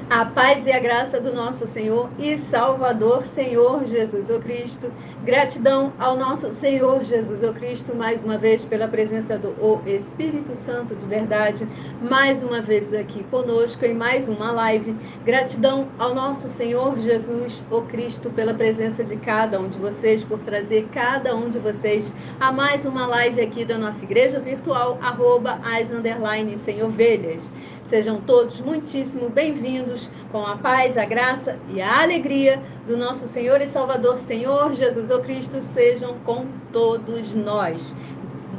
A paz e a graça do nosso Senhor e Salvador, Senhor Jesus o Cristo. Gratidão ao nosso Senhor Jesus o Cristo, mais uma vez pela presença do Espírito Santo de verdade, mais uma vez aqui conosco em mais uma live. Gratidão ao nosso Senhor Jesus o Cristo pela presença de cada um de vocês, por trazer cada um de vocês a mais uma live aqui da nossa igreja virtual, @as_sem-ovelhas. Sejam todos muitíssimo bem-vindos, com a paz, a graça e a alegria do nosso Senhor e Salvador, Senhor Jesus o Cristo, sejam com todos nós.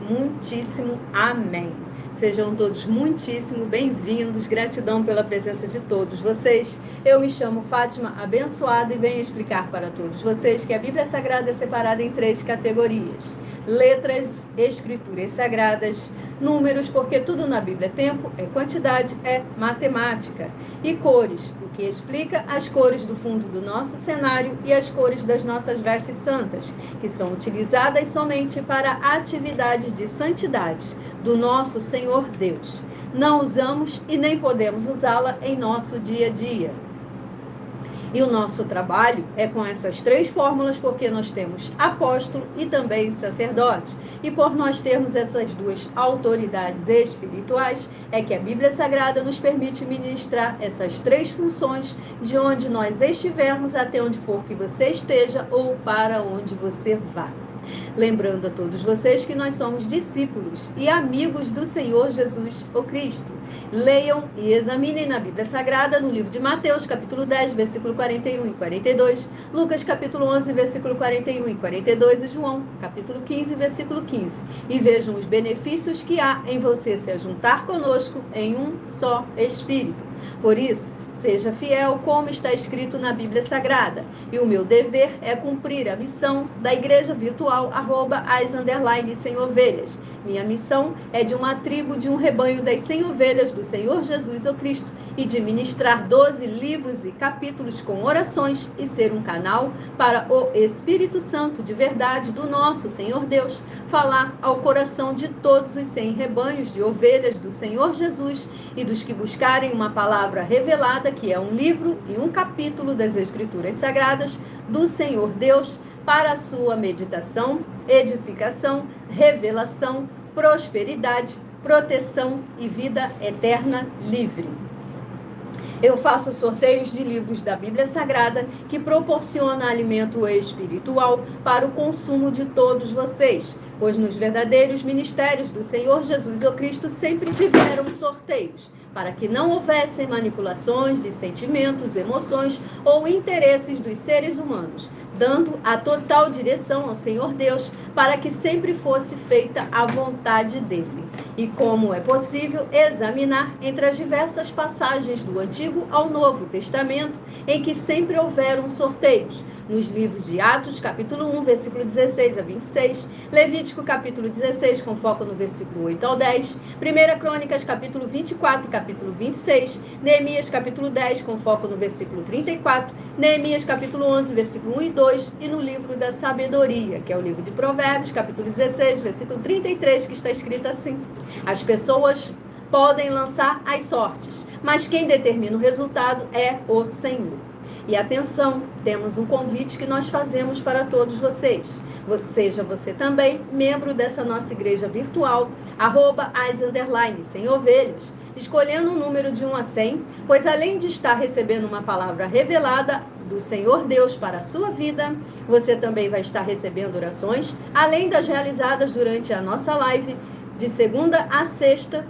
Muitíssimo amém. Sejam todos muitíssimo bem-vindos, gratidão pela presença de todos vocês. Eu me chamo Fátima Abençoada e venho explicar para todos vocês que a Bíblia Sagrada é separada em 3 categorias: letras, escrituras sagradas, números, porque tudo na Bíblia é tempo, é quantidade, é matemática, e cores, o que explica as cores do fundo do nosso cenário e as cores das nossas vestes santas, que são utilizadas somente para atividades de santidade do nosso Senhor Deus. Não usamos e nem podemos usá-la em nosso dia a dia. E o nosso trabalho é com essas 3 fórmulas, porque nós temos apóstolo e também sacerdote. E por nós termos essas 2 autoridades espirituais, é que a Bíblia Sagrada nos permite ministrar essas 3 funções de onde nós estivermos, até onde for que você esteja ou para onde você vá. Lembrando a todos vocês que nós somos discípulos e amigos do Senhor Jesus o Cristo. Leiam e examinem na Bíblia Sagrada, no livro de Mateus, capítulo 10, versículo 41 e 42, Lucas, capítulo 11, versículo 41 e 42, e João, capítulo 15, versículo 15. E vejam os benefícios que há em você se ajuntar conosco em um só Espírito. Por isso, seja fiel como está escrito na Bíblia Sagrada. E o meu dever é cumprir a missão da igreja virtual @as_sem-ovelhas. Minha missão é de uma tribo, de um rebanho das 100 ovelhas do Senhor Jesus o Cristo, e de ministrar 12 livros e capítulos com orações e ser um canal para o Espírito Santo de verdade do nosso Senhor Deus falar ao coração de todos os 100 rebanhos de ovelhas do Senhor Jesus e dos que buscarem uma palavra revelada, que é um livro e um capítulo das Escrituras Sagradas do Senhor Deus, para a sua meditação, edificação, revelação, prosperidade, proteção e vida eterna livre. Eu faço sorteios de livros da Bíblia Sagrada que proporciona alimento espiritual para o consumo de todos vocês, pois nos verdadeiros ministérios do Senhor Jesus o Cristo sempre tiveram sorteios, para que não houvessem manipulações de sentimentos, emoções ou interesses dos seres humanos, dando a total direção ao Senhor Deus para que sempre fosse feita a vontade dele. E como é possível examinar entre as diversas passagens do Antigo ao Novo Testamento, em que sempre houveram sorteios, nos livros de Atos, capítulo 1, versículo 16 a 26, Levítico, capítulo 16, com foco no versículo 8 ao 10, 1 Crônicas, capítulo 24 e capítulo 26, Neemias, capítulo 10, com foco no versículo 34, Neemias, capítulo 11, versículo 1 e 2, e no livro da Sabedoria, que é o livro de Provérbios, capítulo 16, versículo 33, que está escrito assim: as pessoas podem lançar as sortes, mas quem determina o resultado é o Senhor. E atenção, temos um convite que nós fazemos para todos vocês. Seja você também membro dessa nossa igreja virtual, @as_sem-ovelhas, escolhendo um número de 1 a 100, pois além de estar recebendo uma palavra revelada do Senhor Deus para a sua vida, você também vai estar recebendo orações, além das realizadas durante a nossa live, de segunda a sexta.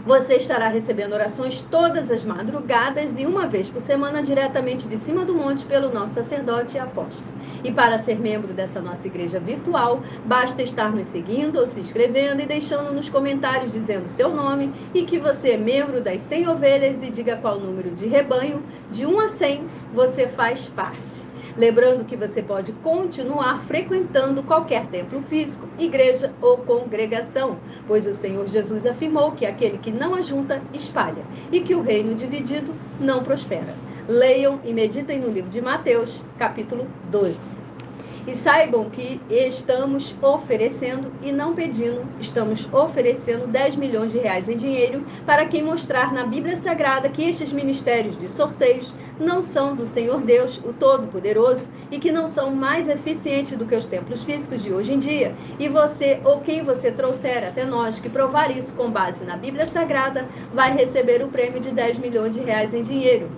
Você estará recebendo orações todas as madrugadas e uma vez por semana diretamente de cima do monte pelo nosso sacerdote e apóstolo. E para ser membro dessa nossa igreja virtual, basta estar nos seguindo ou se inscrevendo e deixando nos comentários dizendo seu nome e que você é membro das 100 ovelhas e diga qual número de rebanho, de 1 a 100, você faz parte. Lembrando que você pode continuar frequentando qualquer templo físico, igreja ou congregação, pois o Senhor Jesus afirmou que aquele que não ajunta, espalha, e que o reino dividido não prospera. Leiam e meditem no livro de Mateus, capítulo 12. E saibam que estamos oferecendo, e não pedindo, estamos oferecendo 10 milhões de reais em dinheiro para quem mostrar na Bíblia Sagrada que estes ministérios de sorteios não são do Senhor Deus, o Todo-Poderoso, e que não são mais eficientes do que os templos físicos de hoje em dia. E você, ou quem você trouxer até nós, que provar isso com base na Bíblia Sagrada, vai receber o prêmio de 10 milhões de reais em dinheiro.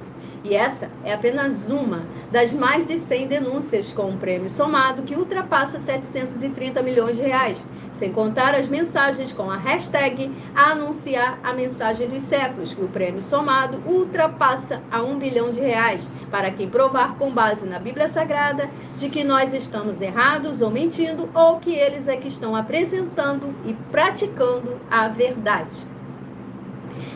E essa é apenas uma das mais de 100 denúncias, com um prêmio somado que ultrapassa 730 milhões de reais, sem contar as mensagens com a hashtag a anunciar a mensagem dos séculos, que o prêmio somado ultrapassa a 1 bilhão de reais, para quem provar com base na Bíblia Sagrada de que nós estamos errados ou mentindo, ou que eles é que estão apresentando e praticando a verdade.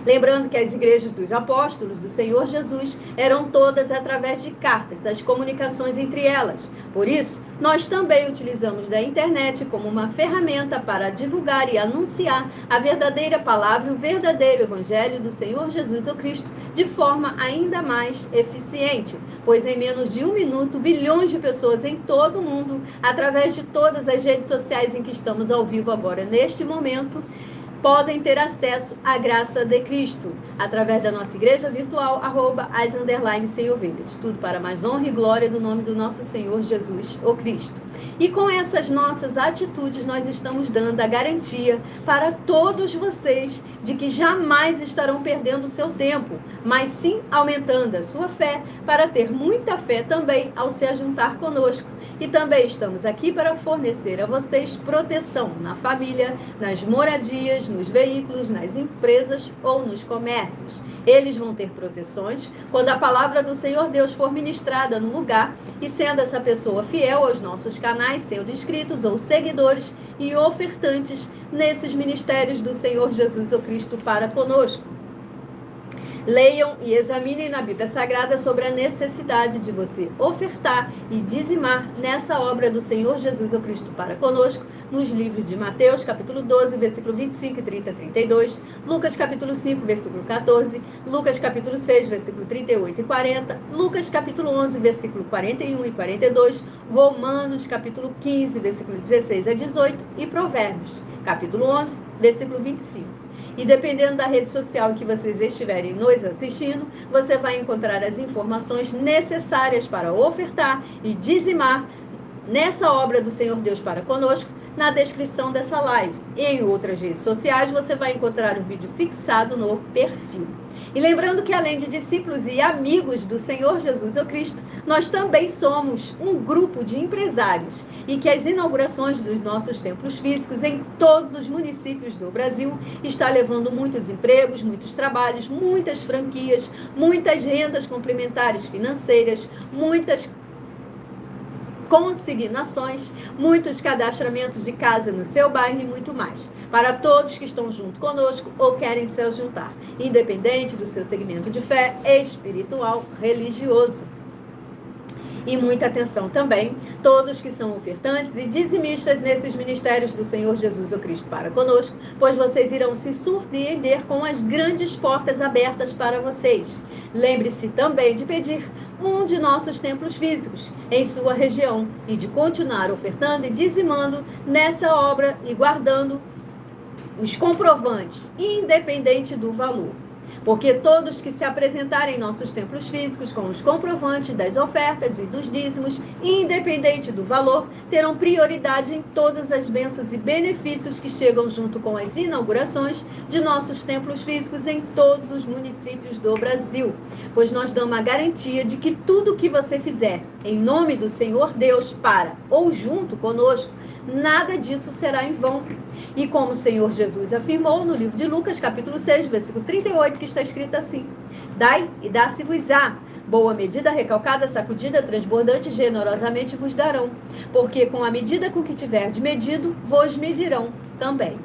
Lembrando que as igrejas dos apóstolos do Senhor Jesus eram todas através de cartas, as comunicações entre elas. Por isso, nós também utilizamos da internet como uma ferramenta para divulgar e anunciar a verdadeira palavra e o verdadeiro evangelho do Senhor Jesus o Cristo de forma ainda mais eficiente, pois em menos de 1 minuto, bilhões de pessoas em todo o mundo, através de todas as redes sociais em que estamos ao vivo agora neste momento, podem ter acesso à graça de Cristo, através da nossa igreja virtual, @as_sem-ovelhas. Tudo para mais honra e glória do nome do nosso Senhor Jesus, o Cristo. E com essas nossas atitudes, nós estamos dando a garantia para todos vocês de que jamais estarão perdendo o seu tempo, mas sim aumentando a sua fé, para ter muita fé também ao se ajuntar conosco. E também estamos aqui para fornecer a vocês proteção na família, nas moradias, nos veículos, nas empresas ou nos comércios. Eles vão ter proteções quando a palavra do Senhor Deus for ministrada no lugar, e sendo essa pessoa fiel aos nossos canais, sendo inscritos ou seguidores e ofertantes nesses ministérios do Senhor Jesus o Cristo para conosco. Leiam e examinem na Bíblia Sagrada sobre a necessidade de você ofertar e dizimar nessa obra do Senhor Jesus o Cristo para conosco, nos livros de Mateus, capítulo 12, versículo 25, 30 e 32, Lucas, capítulo 5, versículo 14, Lucas, capítulo 6, versículo 38 e 40, Lucas, capítulo 11, versículo 41 e 42, Romanos, capítulo 15, versículo 16 a 18 e Provérbios, capítulo 11, versículo 25. E dependendo da rede social em que vocês estiverem nos assistindo, você vai encontrar as informações necessárias para ofertar e dizimar nessa obra do Senhor Deus para conosco, na descrição dessa live. Em outras redes sociais, você vai encontrar o vídeo fixado no perfil. E lembrando que além de discípulos e amigos do Senhor Jesus o Cristo, nós também somos um grupo de empresários, e que as inaugurações dos nossos templos físicos em todos os municípios do Brasil está levando muitos empregos, muitos trabalhos, muitas franquias, muitas rendas complementares financeiras, muitas consignações, muitos cadastramentos de casa no seu bairro e muito mais, para todos que estão junto conosco ou querem se juntar, independente do seu segmento de fé espiritual, religioso. E muita atenção também, todos que são ofertantes e dizimistas nesses ministérios do Senhor Jesus o Cristo para conosco, pois vocês irão se surpreender com as grandes portas abertas para vocês. Lembre-se também de pedir um de nossos templos físicos em sua região e de continuar ofertando e dizimando nessa obra e guardando os comprovantes, independente do valor. Porque todos que se apresentarem em nossos templos físicos com os comprovantes das ofertas e dos dízimos, independente do valor, terão prioridade em todas as bênçãos e benefícios que chegam junto com as inaugurações de nossos templos físicos em todos os municípios do Brasil. Pois nós damos a garantia de que tudo que você fizer em nome do Senhor Deus para ou junto conosco, nada disso será em vão. E como o Senhor Jesus afirmou no livro de Lucas, capítulo 6, versículo 38, que está escrito assim: dai e dar-se-vos-á, boa medida, recalcada, sacudida, transbordante, generosamente vos darão, porque com a medida com que tiverdes medido, vos medirão também.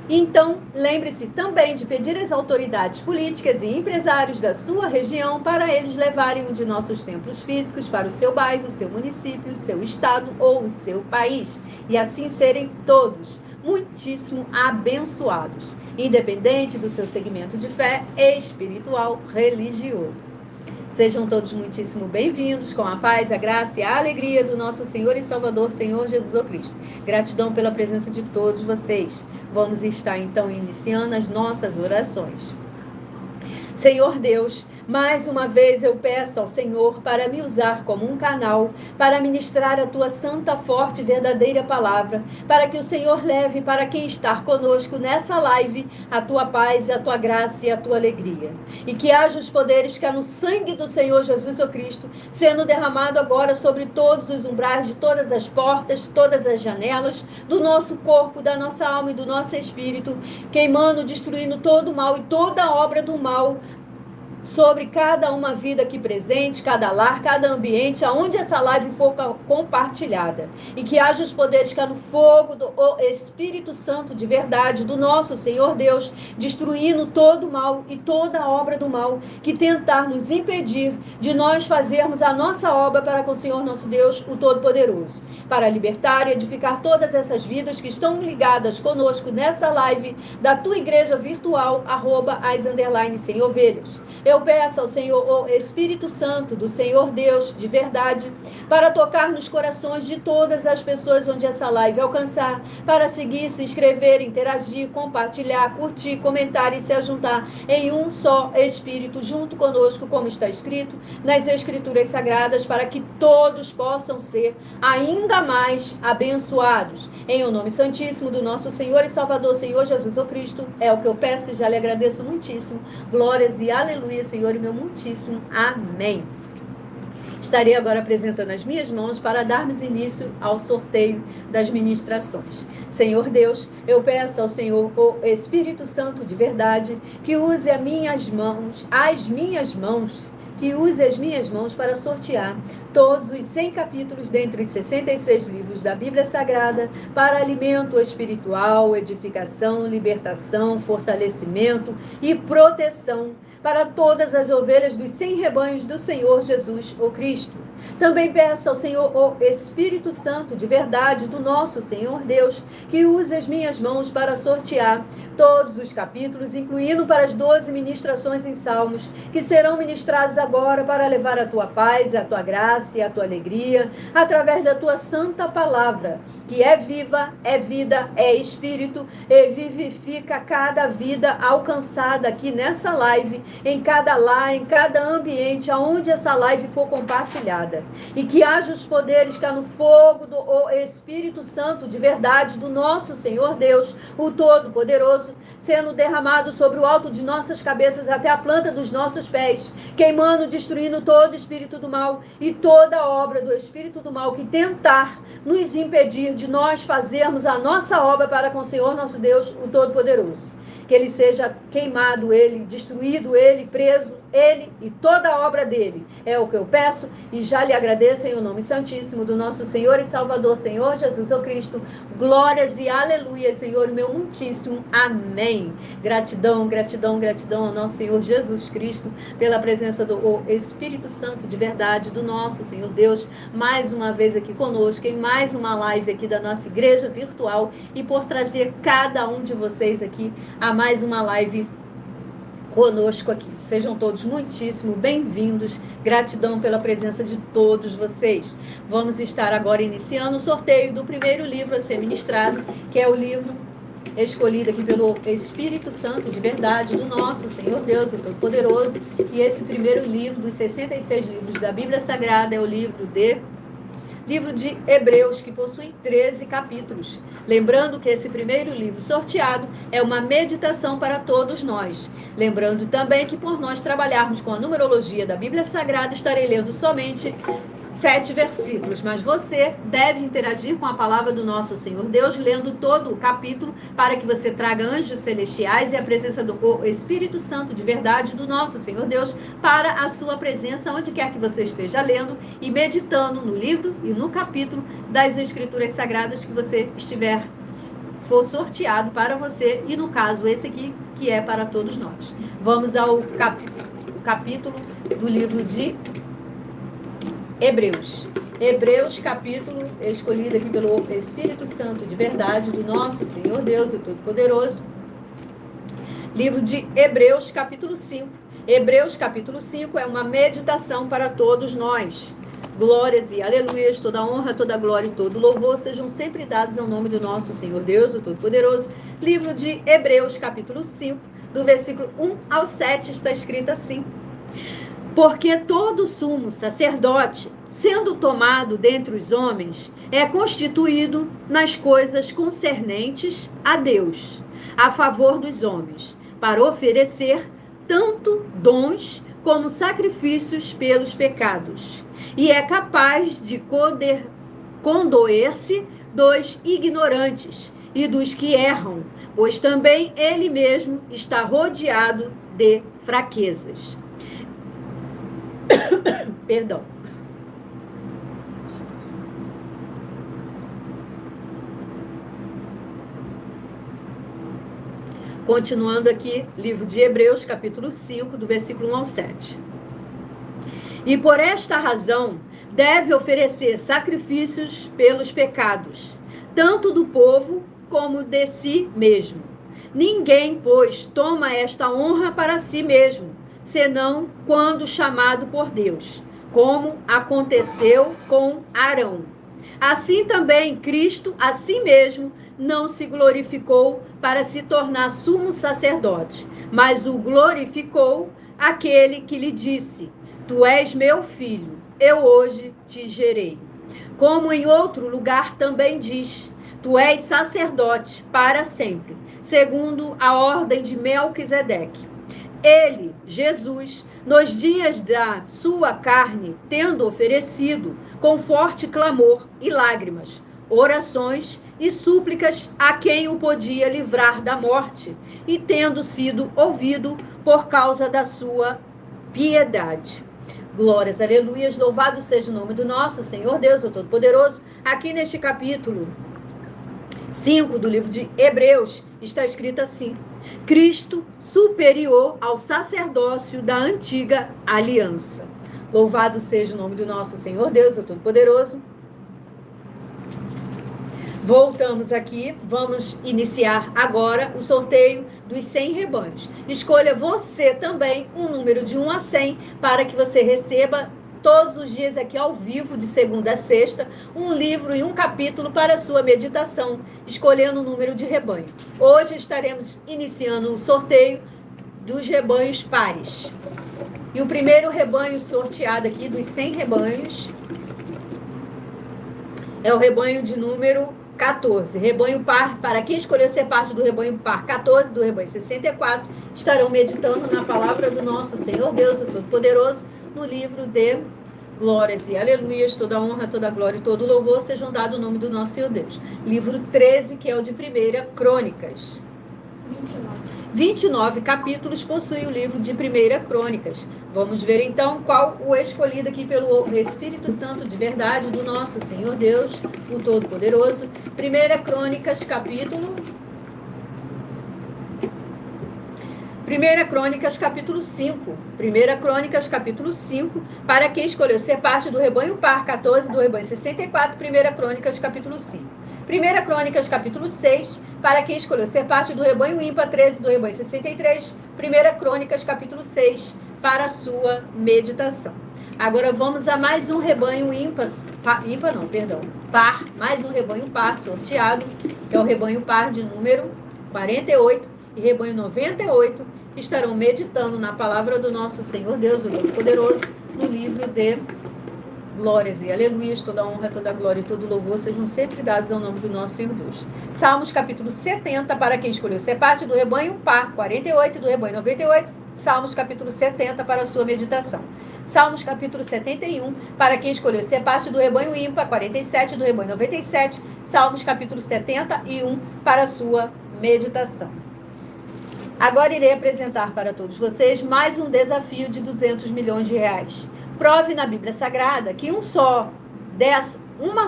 Então, lembre-se também de pedir às autoridades políticas e empresários da sua região para eles levarem um de nossos templos físicos para o seu bairro, seu município, seu estado ou o seu país, e assim serem todos muitíssimo abençoados, independente do seu segmento de fé espiritual religioso. Sejam todos muitíssimo bem-vindos, com a paz, a graça e a alegria do nosso Senhor e Salvador, Senhor Jesus Cristo. Gratidão pela presença de todos vocês. Vamos estar, então, iniciando as nossas orações. Senhor Deus, mais uma vez eu peço ao Senhor para me usar como um canal, para ministrar a tua santa, forte e verdadeira palavra, para que o Senhor leve para quem está conosco nessa live a tua paz, a tua graça e a tua alegria. E que haja os poderes que há no sangue do Senhor Jesus Cristo, sendo derramado agora sobre todos os umbrais de todas as portas, todas as janelas do nosso corpo, da nossa alma e do nosso espírito, queimando, destruindo todo o mal e toda obra do mal, sobre cada uma vida aqui presente, cada lar, cada ambiente, aonde essa live for compartilhada. E que haja os poderes que há no fogo do Espírito Santo de verdade, do nosso Senhor Deus, destruindo todo o mal e toda obra do mal que tentar nos impedir de nós fazermos a nossa obra para com o Senhor nosso Deus, o Todo-Poderoso, para libertar e edificar todas essas vidas que estão ligadas conosco nessa live da tua igreja virtual, @as_sem-ovelhas. Eu peço ao Senhor, o Espírito Santo do Senhor Deus, de verdade, para tocar nos corações de todas as pessoas onde essa live alcançar, para seguir, se inscrever, interagir, compartilhar, curtir, comentar e se ajuntar em um só Espírito, junto conosco, como está escrito nas Escrituras Sagradas, para que todos possam ser ainda mais abençoados. Em o nome santíssimo do nosso Senhor e Salvador, Senhor Jesus Cristo, é o que eu peço e já lhe agradeço muitíssimo. Glórias e aleluia, Senhor, e meu muitíssimo amém. Estarei agora apresentando as minhas mãos para darmos início ao sorteio das ministrações. Senhor Deus, eu peço ao Senhor, o Espírito Santo de verdade, que use as minhas mãos, para sortear todos os 100 capítulos dentre os 66 livros da Bíblia Sagrada para alimento espiritual, edificação, libertação, fortalecimento e proteção para todas as ovelhas dos 100 rebanhos do Senhor Jesus, o Cristo. Também peço ao Senhor, o Espírito Santo de verdade do nosso Senhor Deus, que use as minhas mãos para sortear todos os capítulos, incluindo para as 12 ministrações em Salmos, que serão ministrados agora para levar a tua paz, a tua graça e a tua alegria, através da tua santa palavra, que é viva, é vida, é espírito, e vivifica cada vida alcançada aqui nessa live, em cada lar, em cada ambiente, aonde essa live for compartilhada. E que haja os poderes que há no fogo do Espírito Santo de verdade do nosso Senhor Deus, o Todo-Poderoso, sendo derramado sobre o alto de nossas cabeças até a planta dos nossos pés, queimando, destruindo todo espírito do mal e toda obra do espírito do mal que tentar nos impedir de nós fazermos a nossa obra para com o Senhor nosso Deus, o Todo-Poderoso. Que ele seja queimado, ele, destruído, ele, preso, ele e toda a obra dele. É o que eu peço e já lhe agradeço em o nome santíssimo do nosso Senhor e Salvador, Senhor Jesus Cristo. Glórias e aleluia, Senhor, meu muitíssimo amém. Gratidão, gratidão, gratidão ao nosso Senhor Jesus Cristo pela presença do Espírito Santo de verdade, do nosso Senhor Deus, mais uma vez aqui conosco, em mais uma live aqui da nossa igreja virtual e por trazer cada um de vocês aqui a mais uma live conosco aqui. Sejam todos muitíssimo bem-vindos. Gratidão pela presença de todos vocês. Vamos estar agora iniciando o sorteio do primeiro livro a ser ministrado, que é o livro escolhido aqui pelo Espírito Santo de verdade do nosso Senhor Deus, o Todo-Poderoso. E esse primeiro livro dos 66 livros da Bíblia Sagrada é o livro de Hebreus, que possui 13 capítulos. Lembrando que esse primeiro livro sorteado é uma meditação para todos nós. Lembrando também que por nós trabalharmos com a numerologia da Bíblia Sagrada, estarei lendo somente 7 versículos, mas você deve interagir com a palavra do nosso Senhor Deus, lendo todo o capítulo, para que você traga anjos celestiais e a presença do Espírito Santo de verdade do nosso Senhor Deus para a sua presença, onde quer que você esteja lendo e meditando no livro e no capítulo das Escrituras Sagradas que você for sorteado para você, e no caso esse aqui, que é para todos nós. Vamos ao capítulo do livro de Hebreus, capítulo escolhido aqui pelo Espírito Santo de verdade do nosso Senhor Deus, o Todo-Poderoso. Livro de Hebreus, capítulo 5. Hebreus capítulo 5 é uma meditação para todos nós. Glórias e aleluias, toda honra, toda glória e todo louvor sejam sempre dados ao nome do nosso Senhor Deus, o Todo-Poderoso. Livro de Hebreus, capítulo 5, do versículo 1 ao 7, está escrito assim: porque todo sumo sacerdote, sendo tomado dentre os homens, é constituído nas coisas concernentes a Deus, a favor dos homens, para oferecer tanto dons como sacrifícios pelos pecados, e é capaz de condoer-se dos ignorantes e dos que erram, pois também ele mesmo está rodeado de fraquezas. Perdão. Continuando aqui, livro de Hebreus, capítulo 5, do versículo 1 ao 7. E por esta razão deve oferecer sacrifícios pelos pecados, tanto do povo como de si mesmo. Ninguém, pois, toma esta honra para si mesmo, senão quando chamado por Deus, como aconteceu com Arão. Assim também Cristo, a si mesmo, não se glorificou para se tornar sumo sacerdote, mas o glorificou aquele que lhe disse: tu és meu filho, eu hoje te gerei. Como em outro lugar também diz: tu és sacerdote para sempre, segundo a ordem de Melquisedeque. Ele, Jesus, nos dias da sua carne, tendo oferecido com forte clamor e lágrimas, orações e súplicas a quem o podia livrar da morte, e tendo sido ouvido por causa da sua piedade. Glórias, aleluias, louvado seja o nome do nosso Senhor Deus, o Todo-Poderoso. Aqui neste capítulo 5 do livro de Hebreus, está escrito assim: Cristo superior ao sacerdócio da antiga aliança. Louvado seja o nome do nosso Senhor Deus, o Todo-Poderoso. Voltamos aqui, vamos iniciar agora o sorteio dos 100 rebanhos. Escolha você também um número de 1 a 100 para que você receba todos os dias aqui ao vivo, de segunda a sexta, um livro e um capítulo para a sua meditação, escolhendo o número de rebanho. Hoje estaremos iniciando o sorteio dos rebanhos pares. E o primeiro rebanho sorteado aqui, dos 100 rebanhos, é o rebanho de número 14. Rebanho par, para quem escolheu ser parte do rebanho par 14, do rebanho 64, estarão meditando na palavra do nosso Senhor Deus, o Todo-Poderoso, no livro de Glórias e Aleluias, toda honra, toda glória e todo louvor sejam dados no nome do nosso Senhor Deus. Livro 13, que é o de 1 Crônicas. 29 capítulos possui o livro de 1 Crônicas. Vamos ver então qual o escolhido aqui pelo Espírito Santo de verdade do nosso Senhor Deus, o Todo-Poderoso. 1 Crônicas, capítulo 1 Crônicas, capítulo 5. 1 Crônicas, capítulo 5, para quem escolheu ser parte do rebanho par 14, do rebanho 64, 1 Crônicas, capítulo 5. 1 Crônicas, capítulo 6, para quem escolheu ser parte do rebanho ímpar 13, do rebanho 63, 1 Crônicas, capítulo 6, para a sua meditação. Agora vamos a mais um rebanho par, mais um rebanho par sorteado, que é o rebanho par de número 48 e rebanho 98, estarão meditando na palavra do nosso Senhor Deus, o Todo-Poderoso, no livro de Glórias e Aleluias, toda honra, toda glória e todo louvor sejam sempre dados ao nome do nosso Senhor Deus. Salmos capítulo 70, para quem escolheu ser parte do rebanho par 48, do rebanho 98, Salmos capítulo 70 para a sua meditação. Salmos capítulo 71, para quem escolheu ser parte do rebanho ímpar 47, do rebanho 97, Salmos capítulo 71 para a sua meditação. Agora irei apresentar para todos vocês mais um desafio de 200 milhões de reais. Prove na Bíblia Sagrada que uma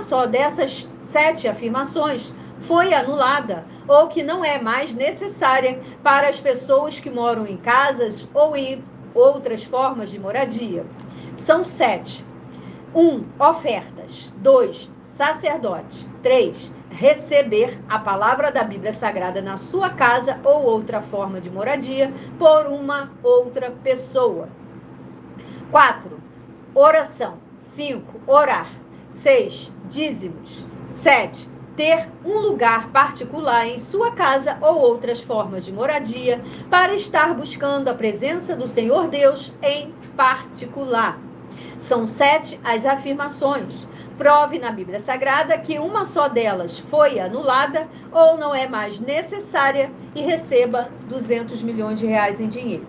só dessas 7 afirmações foi anulada ou que não é mais necessária para as pessoas que moram em casas ou em outras formas de moradia. São 7. 1. Ofertas. 2. Sacerdote. 3. receber a palavra da Bíblia Sagrada na sua casa ou outra forma de moradia por uma outra pessoa. 4. Oração. 5. Orar. 6. Dízimos. 7. Ter um lugar particular em sua casa ou outras formas de moradia para estar buscando a presença do Senhor Deus em particular. São 7 as afirmações. Prove na Bíblia Sagrada que uma só delas foi anulada ou não é mais necessária e receba 200 milhões de reais em dinheiro.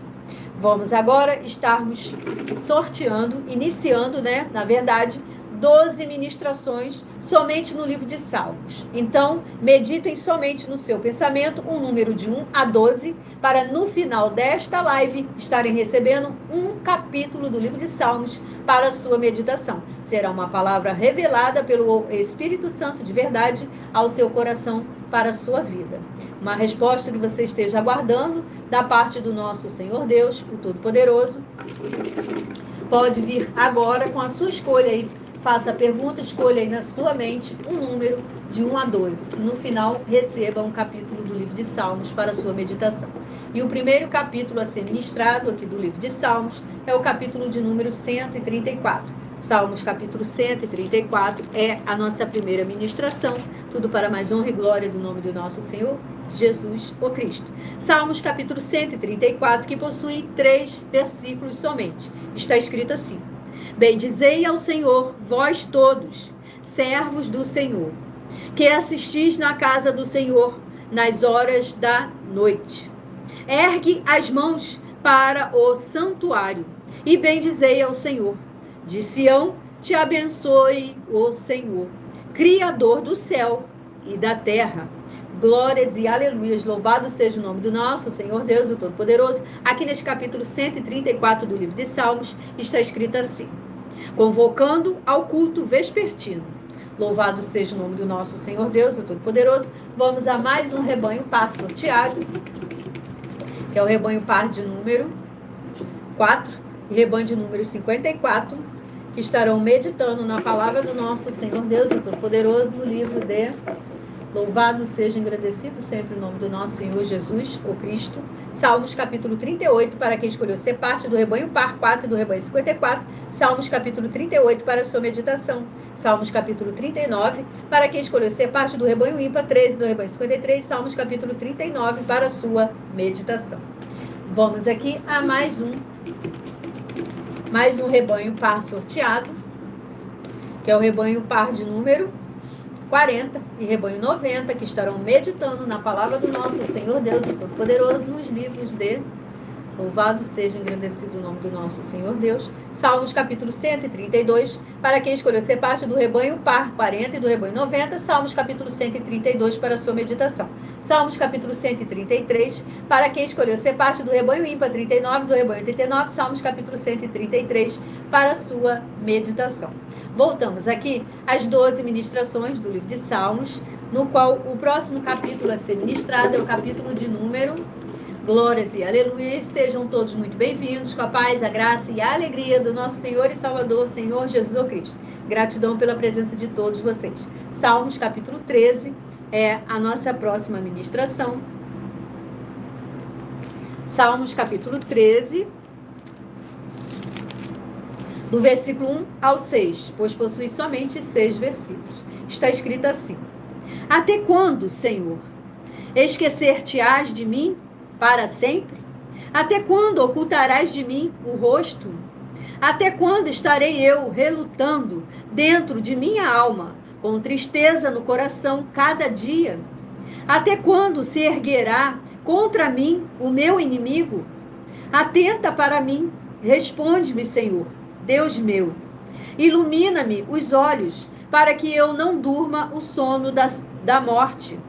Vamos agora estarmos sorteando, iniciando, na verdade, 12 ministrações somente no livro de Salmos. Então, meditem somente no seu pensamento um número de 1 a 12, para no final desta live estarem recebendo um capítulo do livro de Salmos para a sua meditação. Será uma palavra revelada pelo Espírito Santo de verdade ao seu coração para a sua vida. Uma resposta que você esteja aguardando da parte do nosso Senhor Deus, o Todo-Poderoso. Pode vir agora com a sua escolha aí. Faça a pergunta, escolha aí na sua mente um número de 1 a 12. E no final, receba um capítulo do livro de Salmos para a sua meditação. E o primeiro capítulo a ser ministrado aqui do livro de Salmos é o capítulo de número 134. Salmos capítulo 134 é a nossa primeira ministração. Tudo para mais honra e glória do nome do nosso Senhor Jesus, o Cristo. Salmos capítulo 134, que possui 3 versículos somente. Está escrito assim: Bendizei ao Senhor, vós todos, servos do Senhor, que assistis na casa do Senhor nas horas da noite. Ergue as mãos para o santuário e bendizei ao Senhor. De Sião te abençoe o Senhor, Criador do céu e da terra. Glórias e aleluias, louvado seja o nome do nosso Senhor Deus, o Todo-Poderoso. Aqui neste capítulo 134 do livro de Salmos está escrito assim: convocando ao culto vespertino. Louvado seja o nome do nosso Senhor Deus, o Todo-Poderoso. Vamos a mais um rebanho par sorteado, que é o rebanho par de número 4 e rebanho de número 54, que estarão meditando na palavra do nosso Senhor Deus, o Todo-Poderoso, no livro de Louvado seja, agradecido sempre o nome do nosso Senhor Jesus, o Cristo. Salmos capítulo 38, para quem escolheu ser parte do rebanho par 4 e do rebanho 54. Salmos capítulo 38, para a sua meditação. Salmos capítulo 39, para quem escolheu ser parte do rebanho ímpar 13 do rebanho 53. Salmos capítulo 39, para a sua meditação. Vamos aqui a mais um rebanho par sorteado, que é o rebanho par de número 40 e rebanho 90, que estarão meditando na palavra do nosso Senhor Deus, o Todo-Poderoso, nos livros de Louvado seja, engrandecido o nome do nosso Senhor Deus. Salmos capítulo 132, para quem escolheu ser parte do rebanho par 40 e do rebanho 90. Salmos capítulo 132, para a sua meditação. Salmos capítulo 133, para quem escolheu ser parte do rebanho ímpar 39, do rebanho 89. Salmos capítulo 133, para a sua meditação. Voltamos aqui às 12 ministrações do livro de Salmos, no qual o próximo capítulo a ser ministrado é o capítulo de número Glórias e aleluias, sejam todos muito bem-vindos, com a paz, a graça e a alegria do nosso Senhor e Salvador, Senhor Jesus o Cristo. Gratidão pela presença de todos vocês. Salmos capítulo 13 é a nossa próxima ministração. Salmos capítulo 13, do versículo 1 ao 6, pois possui somente 6 versículos. Está escrito assim: Até quando, Senhor, esquecer-te-ás de mim para sempre? Até quando ocultarás de mim o rosto? Até quando estarei eu relutando dentro de minha alma, com tristeza no coração cada dia? Até quando se erguerá contra mim o meu inimigo? Atenta para mim, responde-me, Senhor, Deus meu. Ilumina-me os olhos, para que eu não durma o sono da morte,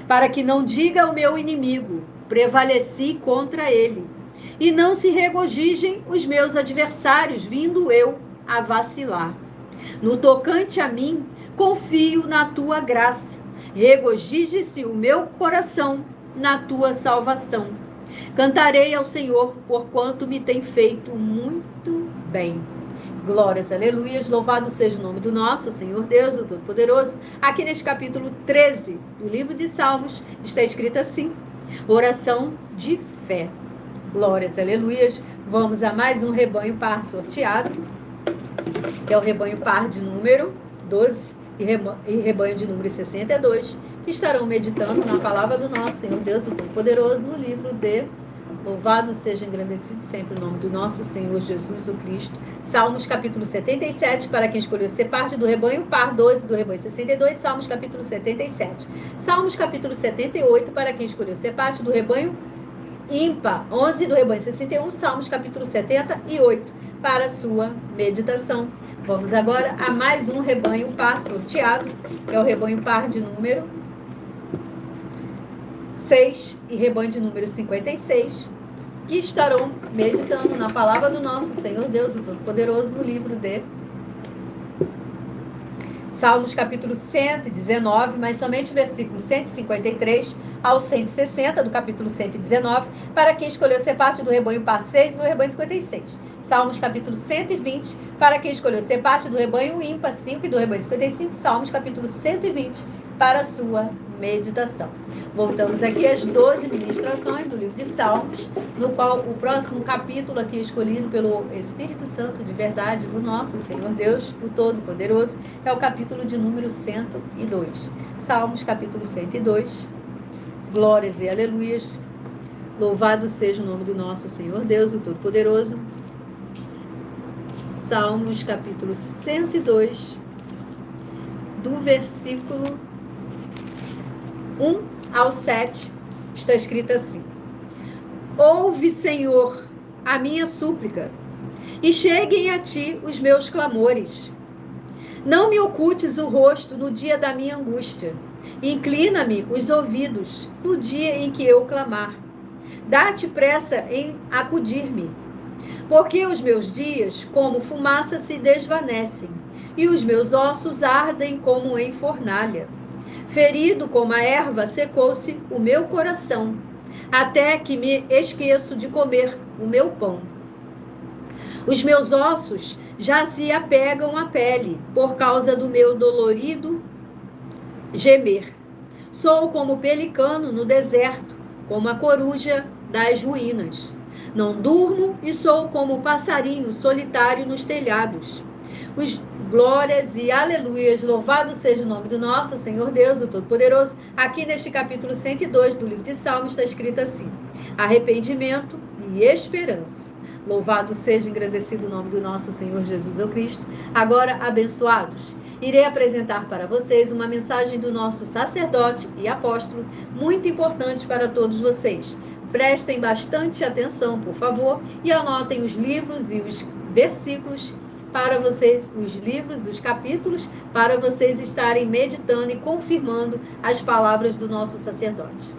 para que não diga ao meu inimigo: prevaleci contra ele, e não se regozijem os meus adversários, vindo eu a vacilar. No tocante a mim, confio na tua graça, regozije-se o meu coração na tua salvação. Cantarei ao Senhor, porquanto me tem feito muito bem. Glórias, aleluias, louvado seja o nome do nosso Senhor Deus, o Todo-Poderoso. Aqui neste capítulo 13 do livro de Salmos está escrito assim: oração de fé. Glórias, aleluias. Vamos a mais um rebanho par sorteado, que é o rebanho par de número 12 e rebanho de número 62, que estarão meditando na palavra do nosso Senhor Deus, o Todo-Poderoso, no livro de Louvado seja engrandecido sempre o nome do nosso Senhor Jesus, o Cristo. Salmos capítulo 77, para quem escolheu ser parte do rebanho par 12 do rebanho 62, Salmos capítulo 77. Salmos capítulo 78, para quem escolheu ser parte do rebanho ímpar 11 do rebanho 61, Salmos capítulo 78, para sua meditação. Vamos agora a mais um rebanho par sorteado, que é o rebanho par de número 6 e rebanho de número 56, que estarão meditando na palavra do nosso Senhor Deus, o Todo-Poderoso, no livro de Salmos capítulo 119, mas somente o versículo 153 ao 160 do capítulo 119, para quem escolheu ser parte do rebanho par 6 e do rebanho 56. Salmos capítulo 120, para quem escolheu ser parte do rebanho ímpar 5 e do rebanho 55. Salmos capítulo 120, para a sua meditação. Voltamos aqui às 12 ministrações do livro de Salmos, no qual o próximo capítulo aqui escolhido pelo Espírito Santo de verdade do nosso Senhor Deus, o Todo-Poderoso, é o capítulo de número 102. Salmos capítulo 102. Glórias e aleluias. Louvado seja o nome do nosso Senhor Deus, o Todo-Poderoso. Salmos capítulo 102, do versículo 1 ao 7, está escrito assim: ouve, Senhor, a minha súplica, e cheguem a ti os meus clamores. Não me ocultes o rosto no dia da minha angústia, inclina-me os ouvidos no dia em que eu clamar. Dá-te pressa em acudir-me, porque os meus dias, como fumaça, se desvanecem, e os meus ossos ardem como em fornalha. Ferido como a erva, secou-se o meu coração, até que me esqueço de comer o meu pão. Os meus ossos já se apegam à pele, por causa do meu dolorido gemer. Sou como pelicano no deserto, como a coruja das ruínas. Não durmo e sou como passarinho solitário nos telhados. Glórias e aleluias, louvado seja o nome do nosso Senhor Deus, o Todo-Poderoso. Aqui neste capítulo 102 do livro de Salmos está escrito assim: arrependimento e esperança. Louvado seja engrandecido o nome do nosso Senhor Jesus, o Cristo. Agora, abençoados, irei apresentar para vocês uma mensagem do nosso sacerdote e apóstolo, muito importante para todos vocês. Prestem bastante atenção, por favor, e anotem os livros e os versículos para vocês, os livros, os capítulos, para vocês estarem meditando e confirmando as palavras do nosso sacerdote.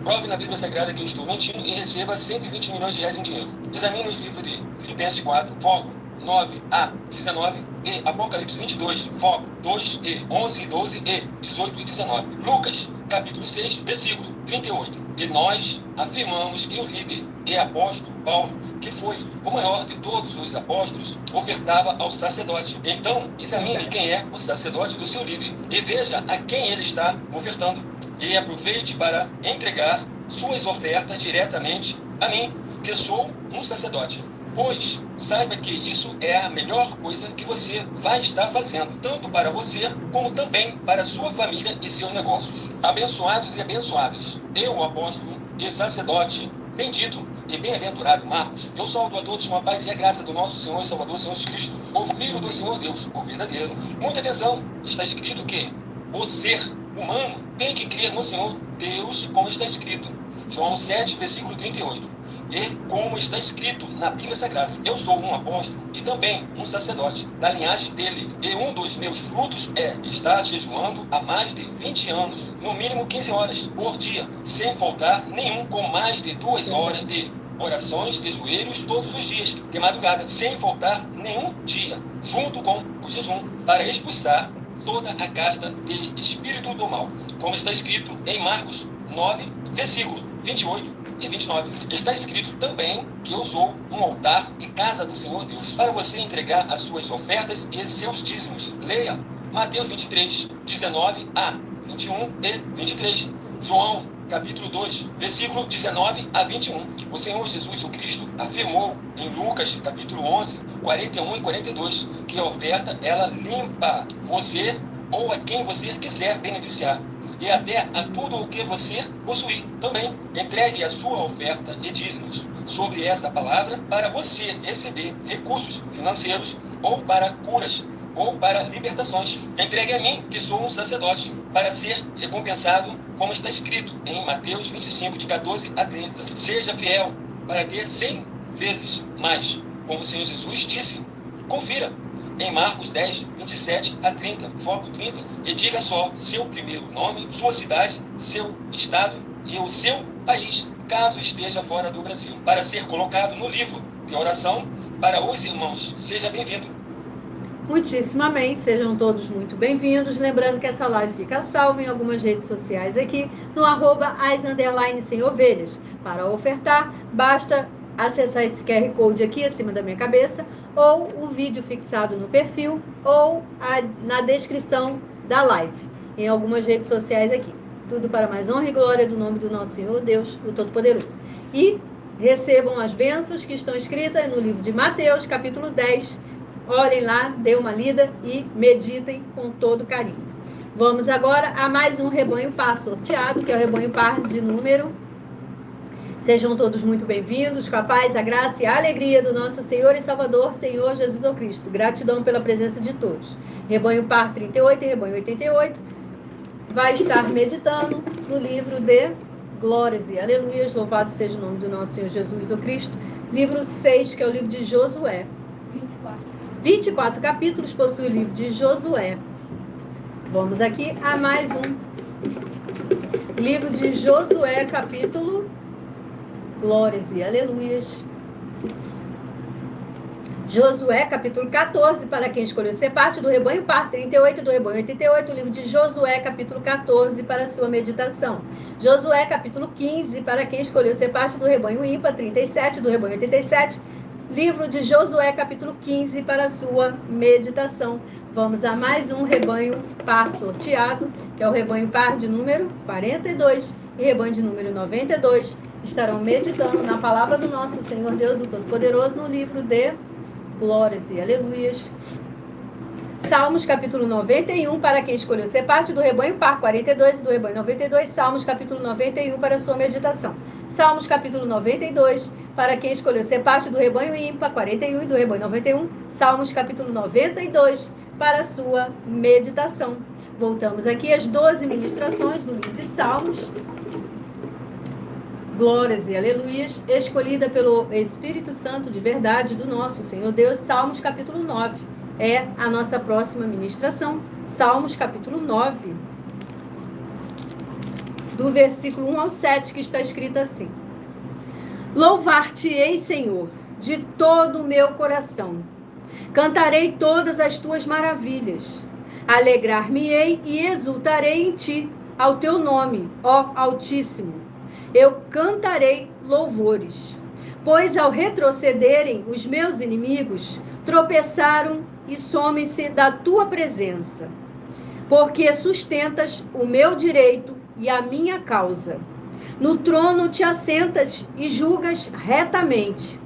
Prove na Bíblia Sagrada que eu estou mentindo e receba 120 milhões de reais em dinheiro. Examine os livros de Filipenses 4, foco 9a 19 e Apocalipse 22, foco 2e 11 e 12 e 18 e 19. Lucas, capítulo 6, versículo 38. E nós afirmamos que o líder e apóstolo Paulo, que foi o maior de todos os apóstolos, ofertava ao sacerdote. Então, examine quem é o sacerdote do seu líder e veja a quem ele está ofertando. E aproveite para entregar suas ofertas diretamente a mim, que sou um sacerdote. Pois saiba que isso é a melhor coisa que você vai estar fazendo, tanto para você, como também para sua família e seus negócios. Abençoados e abençoadas, eu, o apóstolo e sacerdote, bendito e bem-aventurado Marcos, eu saúdo a todos com a paz e a graça do nosso Senhor e Salvador, Senhor Jesus Cristo, o Filho do Senhor Deus, o verdadeiro. Muita atenção, está escrito que o ser humano tem que crer no Senhor Deus, como está escrito. João 7, versículo 38. E como está escrito na Bíblia Sagrada, eu sou um apóstolo e também um sacerdote da linhagem dele. E um dos meus frutos é estar jejuando há mais de 20 anos, no mínimo 15 horas por dia, sem faltar nenhum, com mais de 2 horas de orações de joelhos todos os dias, de madrugada, sem faltar nenhum dia, junto com o jejum, para expulsar toda a casta de espírito do mal, como está escrito em Marcos 9, versículo 28 e 29. Está escrito também que eu sou um altar e casa do Senhor Deus, para você entregar as suas ofertas e seus dízimos. Leia Mateus 23, 19 a 21 e 23. João, capítulo 2, versículo 19 a 21. O Senhor Jesus, o Cristo, afirmou em Lucas, capítulo 11, 41 e 42, que a oferta, ela limpa você ou a quem você quiser beneficiar, e até a tudo o que você possuir. Também entregue a sua oferta e dízimos sobre essa palavra para você receber recursos financeiros, ou para curas, ou para libertações. Entregue a mim, que sou um sacerdote, para ser recompensado, como está escrito em Mateus 25, de 14 a 30. Seja fiel para ter 100 vezes mais, como o Senhor Jesus disse. Confira em Marcos 10, 27 a 30, foco 30, e diga só seu primeiro nome, sua cidade, seu estado e o seu país, caso esteja fora do Brasil, para ser colocado no livro de oração para os irmãos. Seja bem-vindo. Muitíssimo amém, sejam todos muito bem-vindos. Lembrando que essa live fica salva em algumas redes sociais aqui, no @as_sem-ovelhas. Para ofertar, basta acessar esse QR Code aqui acima da minha cabeça, ou o vídeo fixado no perfil, ou na descrição da live, em algumas redes sociais aqui. Tudo para mais honra e glória do nome do nosso Senhor Deus, o Todo-Poderoso. E recebam as bênçãos que estão escritas no livro de Mateus, capítulo 10. Olhem lá, dê uma lida e meditem com todo carinho. Vamos agora a mais um rebanho par sorteado, que é o rebanho par de número. Sejam todos muito bem-vindos, com a paz, a graça e a alegria do nosso Senhor e Salvador, Senhor Jesus o Cristo. Gratidão pela presença de todos. Rebanho par 38 e rebanho 88 vai estar meditando no livro de Glórias e Aleluias. Louvado seja o nome do nosso Senhor Jesus o Cristo. Livro 6, que é o livro de Josué. 24 capítulos possui o livro de Josué. Vamos aqui a mais um. Livro de Josué, capítulo Glórias e Aleluias. Josué, capítulo 14, para quem escolheu ser parte do rebanho par 38 do rebanho 88, o livro de Josué, capítulo 14, para sua meditação. Josué, capítulo 15, para quem escolheu ser parte do rebanho ímpar 37 do rebanho 87, livro de Josué, capítulo 15, para sua meditação. Vamos a mais um rebanho par sorteado, que é o rebanho par de número 42 e rebanho de número 92. Estarão meditando na palavra do nosso Senhor Deus, o Todo-Poderoso, no livro de Glórias e Aleluias. Salmos, capítulo 91, para quem escolheu ser parte do rebanho par 42 e do rebanho 92. Salmos, capítulo 91, para sua meditação. Salmos, capítulo 92, para quem escolheu ser parte do rebanho ímpar 41 e do rebanho 91. Salmos, capítulo 92, para sua meditação. Voltamos aqui às 12 ministrações do livro de Salmos. Glórias e Aleluias, escolhida pelo Espírito Santo de verdade do nosso Senhor Deus. Salmos, capítulo 9, é a nossa próxima ministração. Salmos, capítulo 9, do versículo 1 ao 7, que está escrito assim: Louvar-te-ei, Senhor, de todo o meu coração. Cantarei todas as tuas maravilhas. Alegrar-me-ei e exultarei em ti, ao teu nome, ó Altíssimo. Eu cantarei louvores, pois ao retrocederem os meus inimigos, tropeçaram e somem-se da tua presença, porque sustentas o meu direito e a minha causa. No trono te assentas e julgas retamente.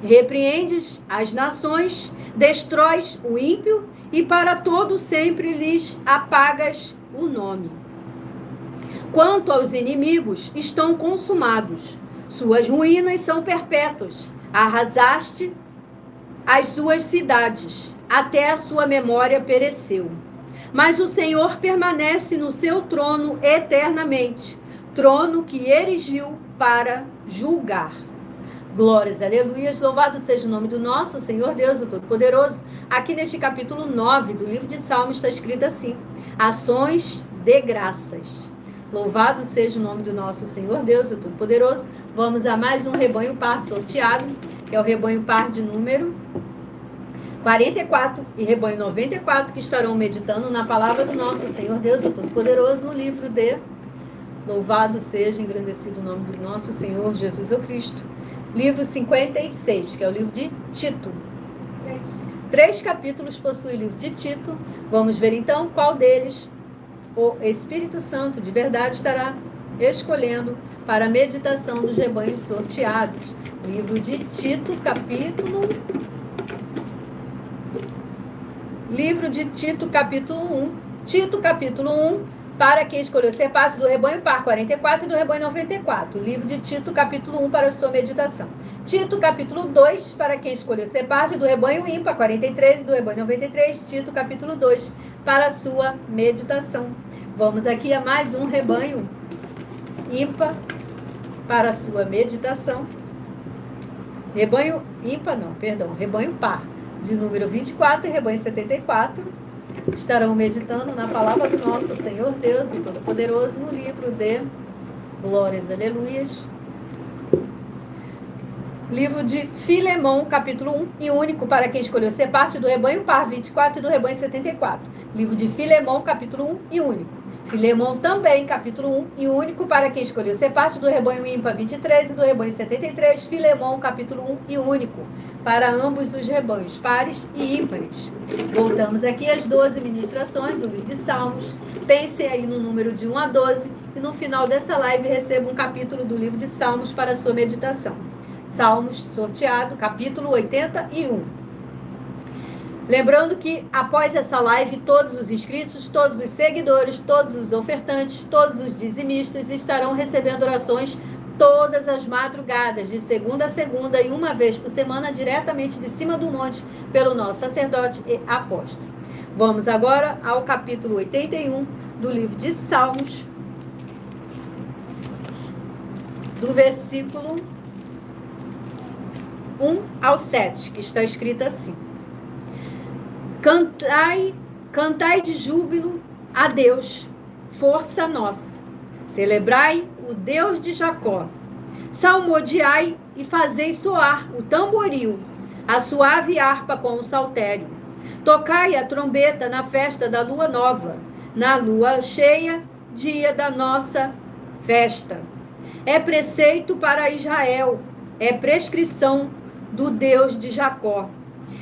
Repreendes as nações, destróis o ímpio e para todo sempre lhes apagas o nome. Quanto aos inimigos, estão consumados. Suas ruínas são perpétuas. Arrasaste as suas cidades, até a sua memória pereceu. Mas o Senhor permanece no seu trono eternamente, trono que erigiu para julgar. Glórias, aleluias, louvado seja o nome do nosso Senhor Deus, o Todo-Poderoso. Aqui neste capítulo 9 do livro de Salmos está escrito assim: ações de graças. Louvado seja o nome do nosso Senhor Deus, o Todo-Poderoso. Vamos a mais um rebanho par sorteado, que é o rebanho par de número 44 e rebanho 94, que estarão meditando na palavra do nosso Senhor Deus, o Todo-Poderoso, no livro de Louvado seja, engrandecido o nome do nosso Senhor Jesus Cristo. Livro 56, que é o livro de Tito. 3 capítulos possui o livro de Tito. Vamos ver então qual deles o Espírito Santo de verdade estará escolhendo para a meditação dos rebanhos sorteados. Livro de Tito, Livro de Tito, capítulo 1. Tito, capítulo 1. Para quem escolheu ser parte do rebanho par 44 e do rebanho 94. Livro de Tito, capítulo 1, para a sua meditação. Tito, capítulo 2, para quem escolheu ser parte do rebanho ímpar 43 e do rebanho 93. Tito, capítulo 2, para a sua meditação. Vamos aqui a mais um rebanho ímpar para a sua meditação. Rebanho ímpar, não, perdão, rebanho par, de número 24 e rebanho 74. Estarão meditando na palavra do nosso Senhor Deus e Todo-Poderoso no livro de Glórias, Aleluias. Livro de Filemão, capítulo 1, e único para quem escolheu ser parte do rebanho par 24 e do rebanho 74. Livro de Filemão, capítulo 1 e único. Filemão também, capítulo 1 e único para quem escolheu ser parte do rebanho ímpar 23 e do rebanho 73. Filemão, capítulo 1 e único para ambos os rebanhos, pares e ímpares. Voltamos aqui às 12 ministrações do livro de Salmos. Pensem aí no número de 1 a 12 e no final dessa live receba um capítulo do livro de Salmos para a sua meditação. Salmos sorteado, capítulo 81. Lembrando que após essa live, todos os inscritos, todos os seguidores, todos os ofertantes, todos os dizimistas estarão recebendo orações todas as madrugadas, de segunda a segunda e uma vez por semana, diretamente de cima do monte, pelo nosso sacerdote e apóstolo. Vamos agora ao capítulo 81 do livro de Salmos, do versículo 1 ao 7, que está escrito assim: Cantai de júbilo a Deus, força nossa. Celebrai o Deus de Jacó. Salmodiai e fazei soar o tamboril, a suave harpa com o saltério. Tocai a trombeta na festa da lua nova, na lua cheia, dia da nossa festa. É preceito para Israel, é prescrição do Deus de Jacó.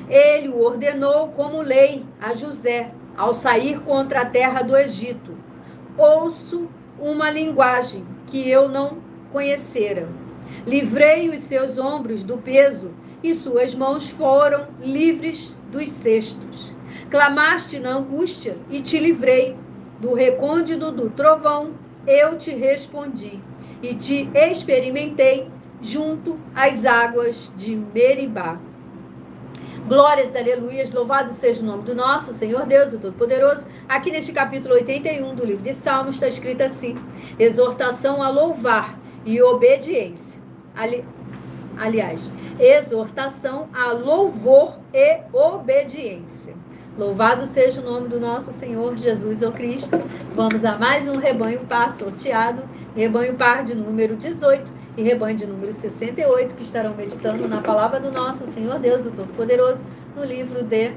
Ele o ordenou como lei a José, ao sair contra a terra do Egito. Ouço uma linguagem que eu não conhecera. Livrei os seus ombros do peso, e suas mãos foram livres dos cestos. Clamaste na angústia, e te livrei. Do recôndito do trovão, eu te respondi, e te experimentei junto às águas de Meribá. Glórias, aleluias, louvado seja o nome do nosso Senhor Deus, o Todo-Poderoso. Aqui neste capítulo 81 do livro de Salmos está escrito assim: exortação a louvar e obediência. Aliás, exortação a louvor e obediência. Louvado seja o nome do nosso Senhor Jesus Cristo. Vamos a mais um rebanho par sorteado, rebanho par de número 18. E rebanho de número 68, que estarão meditando na palavra do nosso Senhor Deus, o Todo-Poderoso, no livro de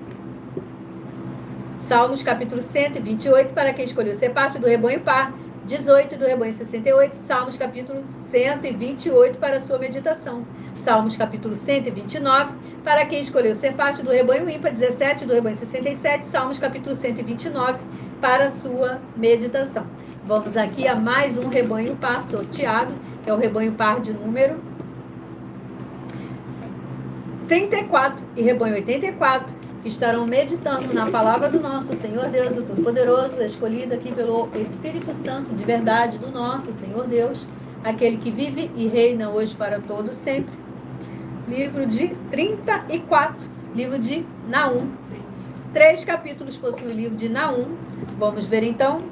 Salmos, capítulo 128, para quem escolheu ser parte do rebanho par 18 e do rebanho 68, Salmos, capítulo 128, para a sua meditação. Salmos, capítulo 129, para quem escolheu ser parte do rebanho ímpar 17 e do rebanho 67, Salmos, capítulo 129, para a sua meditação. Vamos aqui a mais um rebanho par sorteado, que é o rebanho par de número 34 e rebanho 84, que estarão meditando na palavra do nosso Senhor Deus, o Todo-Poderoso, escolhido aqui pelo Espírito Santo de verdade do nosso Senhor Deus, aquele que vive e reina hoje para todos sempre. Livro de 34, livro de Naum. 3 capítulos possui o livro de Naum. Vamos ver então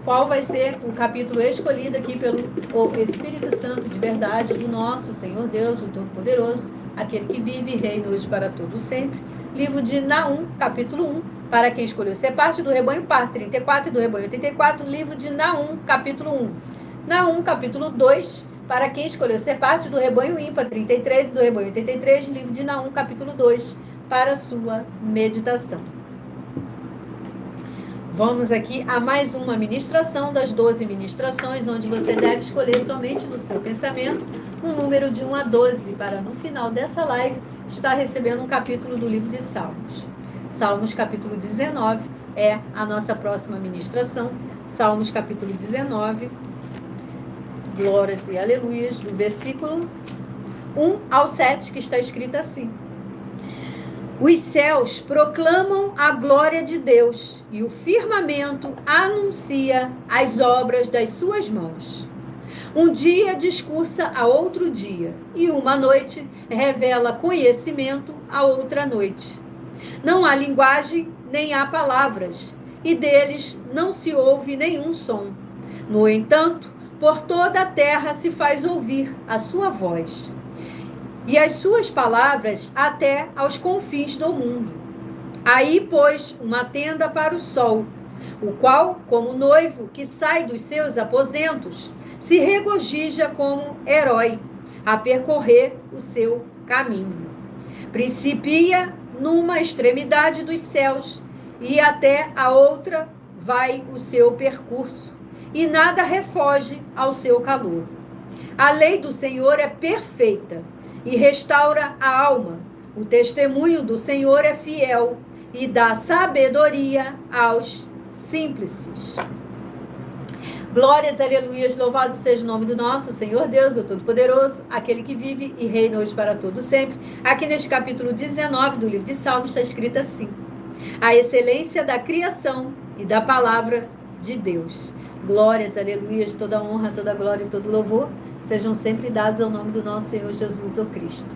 qual vai ser o capítulo escolhido aqui pelo Espírito Santo de verdade do nosso Senhor Deus, o Todo-Poderoso, aquele que vive e reina hoje para todos sempre. Livro de Naum, capítulo 1, para quem escolheu ser parte do rebanho par 34 e do rebanho 84. Livro de Naum, capítulo 1. Naum, capítulo 2, para quem escolheu ser parte do rebanho ímpar 33 e do rebanho 83. Livro de Naum, capítulo 2, para a sua meditação. Vamos aqui a mais uma ministração das 12 ministrações, onde você deve escolher somente no seu pensamento um número de 1 a 12, para no final dessa live estar recebendo um capítulo do livro de Salmos. Salmos capítulo 19 é a nossa próxima ministração. Salmos capítulo 19, glórias e aleluias, do versículo 1 ao 7, que está escrito assim: Os céus proclamam a glória de Deus, e o firmamento anuncia as obras das suas mãos. Um dia discursa a outro dia, e uma noite revela conhecimento a outra noite. Não há linguagem, nem há palavras, e deles não se ouve nenhum som. No entanto, por toda a terra se faz ouvir a sua voz, e as suas palavras até aos confins do mundo. Aí pôs uma tenda para o sol, o qual, como noivo que sai dos seus aposentos, se regozija como herói a percorrer o seu caminho. Principia numa extremidade dos céus, e até a outra vai o seu percurso, e nada refoge ao seu calor. A lei do Senhor é perfeita, e restaura a alma. O testemunho do Senhor é fiel, e dá sabedoria aos simples. Glórias, aleluias, louvado seja o nome do nosso Senhor Deus, o Todo-Poderoso, aquele que vive e reina hoje para todo sempre. Aqui neste capítulo 19 do livro de Salmos está escrito assim: a excelência da criação e da palavra de Deus. Glórias, aleluias, toda honra, toda glória e todo louvor sejam sempre dados ao nome do nosso Senhor Jesus, o Cristo.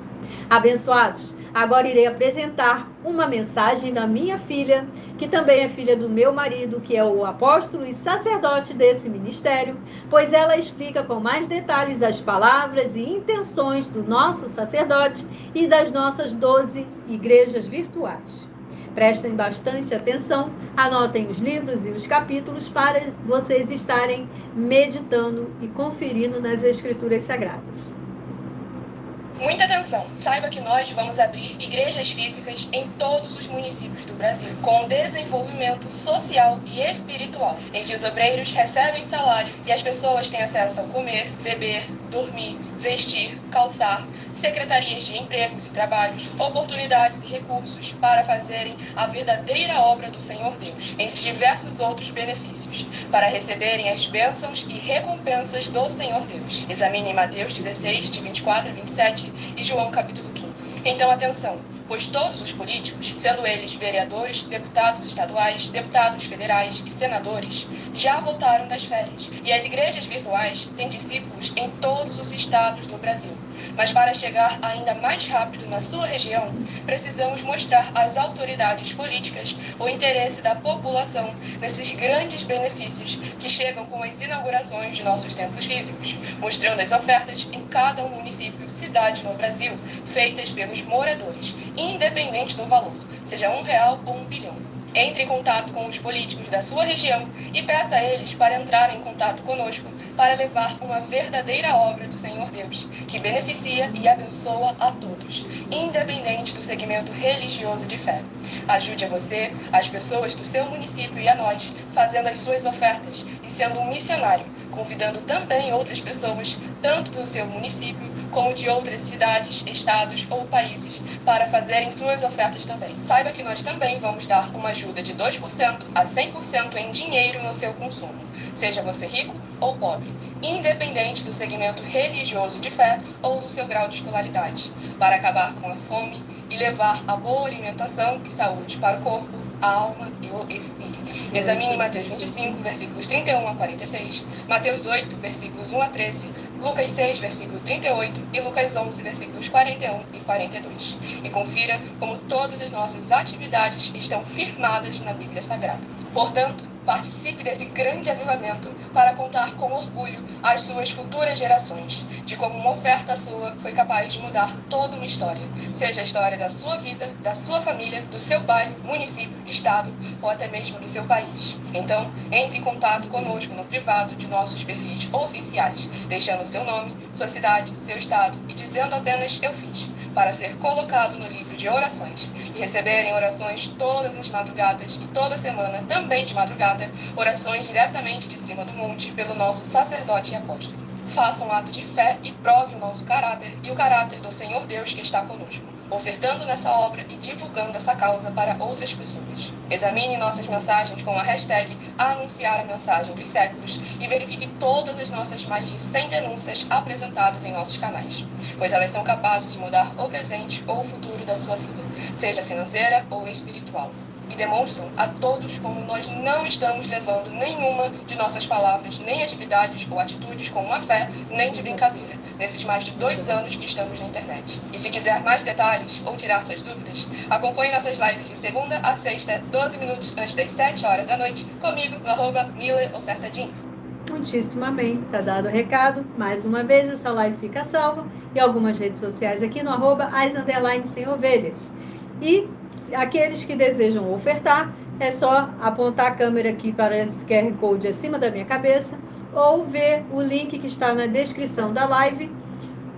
Abençoados, agora irei apresentar uma mensagem da minha filha, que também é filha do meu marido, que é o apóstolo e sacerdote desse ministério, pois ela explica com mais detalhes as palavras e intenções do nosso sacerdote e das nossas 12 igrejas virtuais. Prestem bastante atenção, anotem os livros e os capítulos para vocês estarem meditando e conferindo nas Escrituras Sagradas. Muita atenção! Saiba que nós vamos abrir igrejas físicas em todos os municípios do Brasil, com desenvolvimento social e espiritual, em que os obreiros recebem salário e as pessoas têm acesso ao comer, beber, dormir, vestir, calçar, secretarias de empregos e trabalhos, oportunidades e recursos para fazerem a verdadeira obra do Senhor Deus, entre diversos outros benefícios, para receberem as bênçãos e recompensas do Senhor Deus. Examine Mateus 16, de 24 a 27 e João capítulo 15. Então, atenção! Pois todos os políticos, sendo eles vereadores, deputados estaduais, deputados federais e senadores, já voltaram das férias. E as igrejas virtuais têm discípulos em todos os estados do Brasil. Mas para chegar ainda mais rápido na sua região, precisamos mostrar às autoridades políticas o interesse da população nesses grandes benefícios que chegam com as inaugurações de nossos templos físicos, mostrando as ofertas em cada município, cidade no Brasil, feitas pelos moradores, independente do valor, seja R$1 ou R$1 bilhão. Entre em contato com os políticos da sua região e peça a eles para entrar em contato conosco para levar uma verdadeira obra do Senhor Deus, que beneficia e abençoa a todos, independente do segmento religioso de fé. Ajude a você, as pessoas do seu município e a nós, fazendo as suas ofertas e sendo um missionário, convidando também outras pessoas, tanto do seu município como de outras cidades, estados ou países, para fazerem suas ofertas também. Saiba que nós também vamos dar uma ajuda de 2% a 100% em dinheiro no seu consumo, seja você rico ou pobre, independente do segmento religioso de fé ou do seu grau de escolaridade, para acabar com a fome e levar a boa alimentação e saúde para o corpo, a alma e o espírito. Examine Mateus 25, versículos 31 a 46, Mateus 8, versículos 1 a 13, Lucas 6, versículo 38 e Lucas 11, versículos 41 e 42. E confira como todas as nossas atividades estão firmadas na Bíblia Sagrada. Portanto, participe desse grande avivamento para contar com orgulho às suas futuras gerações de como uma oferta sua foi capaz de mudar toda uma história, seja a história da sua vida, da sua família, do seu bairro, município, estado ou até mesmo do seu país. Então, entre em contato conosco no privado de nossos perfis oficiais, deixando seu nome, sua cidade, seu estado e dizendo apenas "eu fiz", para ser colocado no livro de orações e receberem orações todas as madrugadas e toda semana, também de madrugada, orações diretamente de cima do monte pelo nosso sacerdote e apóstolo. Faça um ato de fé e prove o nosso caráter e o caráter do Senhor Deus que está conosco, ofertando nessa obra e divulgando essa causa para outras pessoas. Examine nossas mensagens com a hashtag Anunciar a Mensagem dos Séculos e verifique todas as nossas mais de 100 denúncias apresentadas em nossos canais, pois elas são capazes de mudar o presente ou o futuro da sua vida, seja financeira ou espiritual. E demonstram a todos como nós não estamos levando nenhuma de nossas palavras, nem atividades ou atitudes com má fé, nem de brincadeira, nesses mais de 2 anos que estamos na internet. E se quiser mais detalhes ou tirar suas dúvidas, acompanhe nossas lives de segunda a sexta, 12 minutos antes das 7 horas da noite, comigo no @MillerOfertaDin. Muitíssimo amém. Tá dado o recado. Mais uma vez, essa live fica salva e algumas redes sociais aqui no @as_sem-ovelhas. E aqueles que desejam ofertar, é só apontar a câmera aqui para esse QR Code acima da minha cabeça, ou ver o link que está na descrição da live,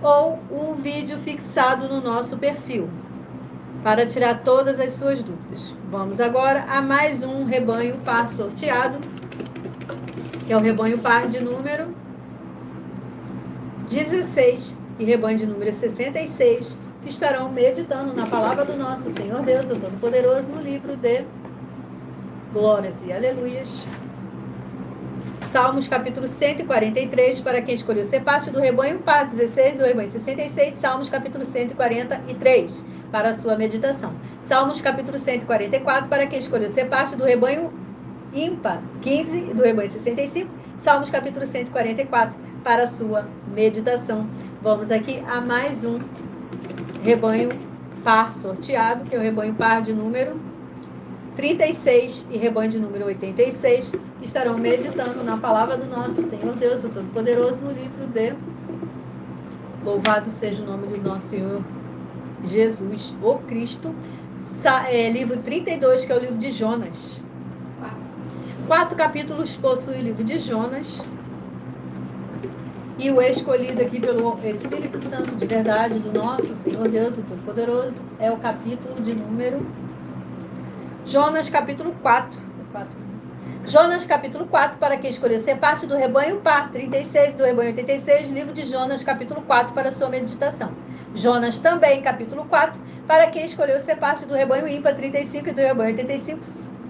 ou o vídeo fixado no nosso perfil, para tirar todas as suas dúvidas. Vamos agora a mais um rebanho par sorteado, que é o rebanho par de número 16 e rebanho de número 66, que estarão meditando na palavra do nosso Senhor Deus, o Todo-Poderoso, no livro de Glórias e Aleluias. Salmos capítulo 143, para quem escolheu ser parte do rebanho par 16, do rebanho 66, Salmos capítulo 143, para a sua meditação. Salmos capítulo 144, para quem escolheu ser parte do rebanho ímpar 15, do rebanho 65, Salmos capítulo 144, para a sua meditação. Vamos aqui a mais um rebanho par sorteado, que é o rebanho par de número 36 e rebanho de número 86, que estarão meditando na palavra do nosso Senhor Deus, o Todo-Poderoso, no livro de Louvado seja o nome do nosso Senhor Jesus, o Cristo, livro 32, que é o livro de Jonas. 4 capítulos possui o livro de Jonas. E o escolhido aqui pelo Espírito Santo de verdade do nosso Senhor Deus, o Todo-Poderoso, é o capítulo de número Jonas, capítulo 4. Jonas, capítulo 4, para quem escolheu ser parte do rebanho par 36, do rebanho 86, livro de Jonas, capítulo 4, para sua meditação. Jonas também, capítulo 4, para quem escolheu ser parte do rebanho ímpar 35 e do rebanho 85,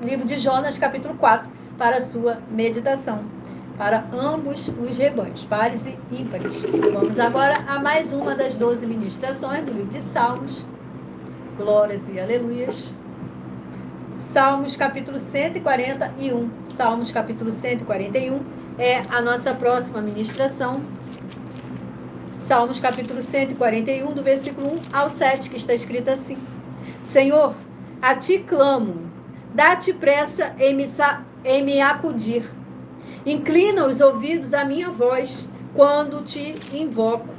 livro de Jonas, capítulo 4, para sua meditação. Para ambos os rebanhos, pares e ímpares. Vamos agora a mais uma das 12 ministrações do livro de Salmos. Glórias e aleluias. Salmos capítulo 141. Salmos capítulo 141 é a nossa próxima ministração. Salmos capítulo 141, do versículo 1 ao 7, que está escrito assim: Senhor, a ti clamo, dá-te pressa em me acudir. Inclina os ouvidos à minha voz quando te invoco.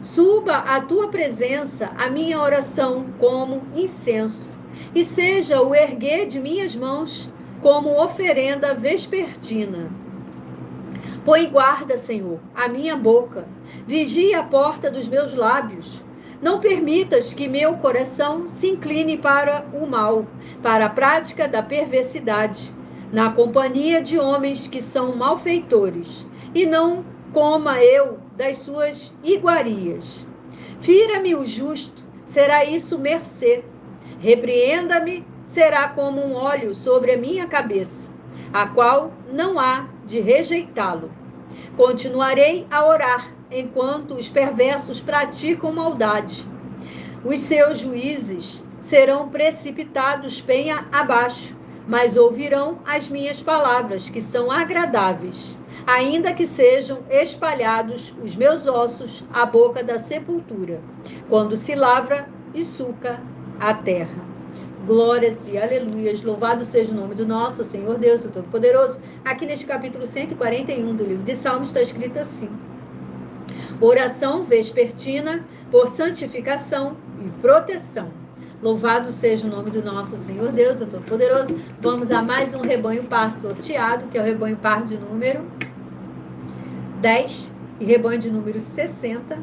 Suba à tua presença a minha oração como incenso, e seja o erguer de minhas mãos como oferenda vespertina. Põe guarda, Senhor, a minha boca, vigia a porta dos meus lábios. Não permitas que meu coração se incline para o mal, para a prática da perversidade, na companhia de homens que são malfeitores, e não coma eu das suas iguarias. Fira-me o justo, será isso mercê. Repreenda-me, será como um óleo sobre a minha cabeça, a qual não há de rejeitá-lo. Continuarei a orar, enquanto os perversos praticam maldade. Os seus juízes serão precipitados penha abaixo, mas ouvirão as minhas palavras, que são agradáveis, ainda que sejam espalhados os meus ossos à boca da sepultura, quando se lavra e suca a terra. Glórias e aleluias, louvado seja o nome do nosso Senhor Deus, o Todo-Poderoso. Aqui neste capítulo 141 do livro de Salmos está escrito assim: oração vespertina por santificação e proteção. Louvado seja o nome do nosso Senhor Deus, o Todo-Poderoso. Vamos a mais um rebanho par sorteado, que é o rebanho par de número 10 e rebanho de número 60,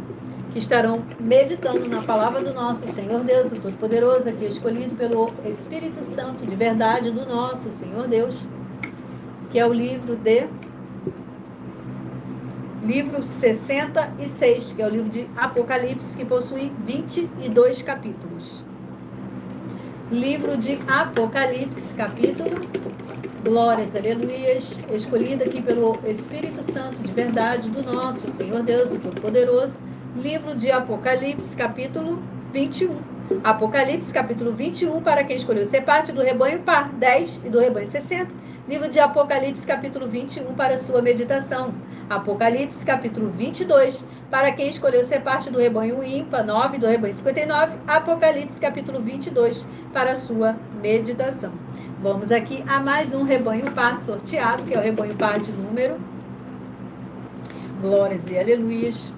que estarão meditando na palavra do nosso Senhor Deus, o Todo-Poderoso, aqui escolhido pelo Espírito Santo de verdade do nosso Senhor Deus, que é o livro 66, que é o livro de Apocalipse, que possui 22 capítulos. Livro de Apocalipse, capítulo, glórias, aleluias, escolhido aqui pelo Espírito Santo de verdade do nosso Senhor Deus, o Todo-Poderoso. Livro de Apocalipse, capítulo 21. Apocalipse, capítulo 21, para quem escolheu ser parte do rebanho par 10 e do rebanho 60. Livro de Apocalipse, capítulo 21, para sua meditação. Apocalipse, capítulo 22, para quem escolheu ser parte do rebanho ímpar 9 e do rebanho 59. Apocalipse, capítulo 22, para sua meditação. Vamos aqui a mais um rebanho par sorteado, que é o rebanho par de número, glórias e aleluias.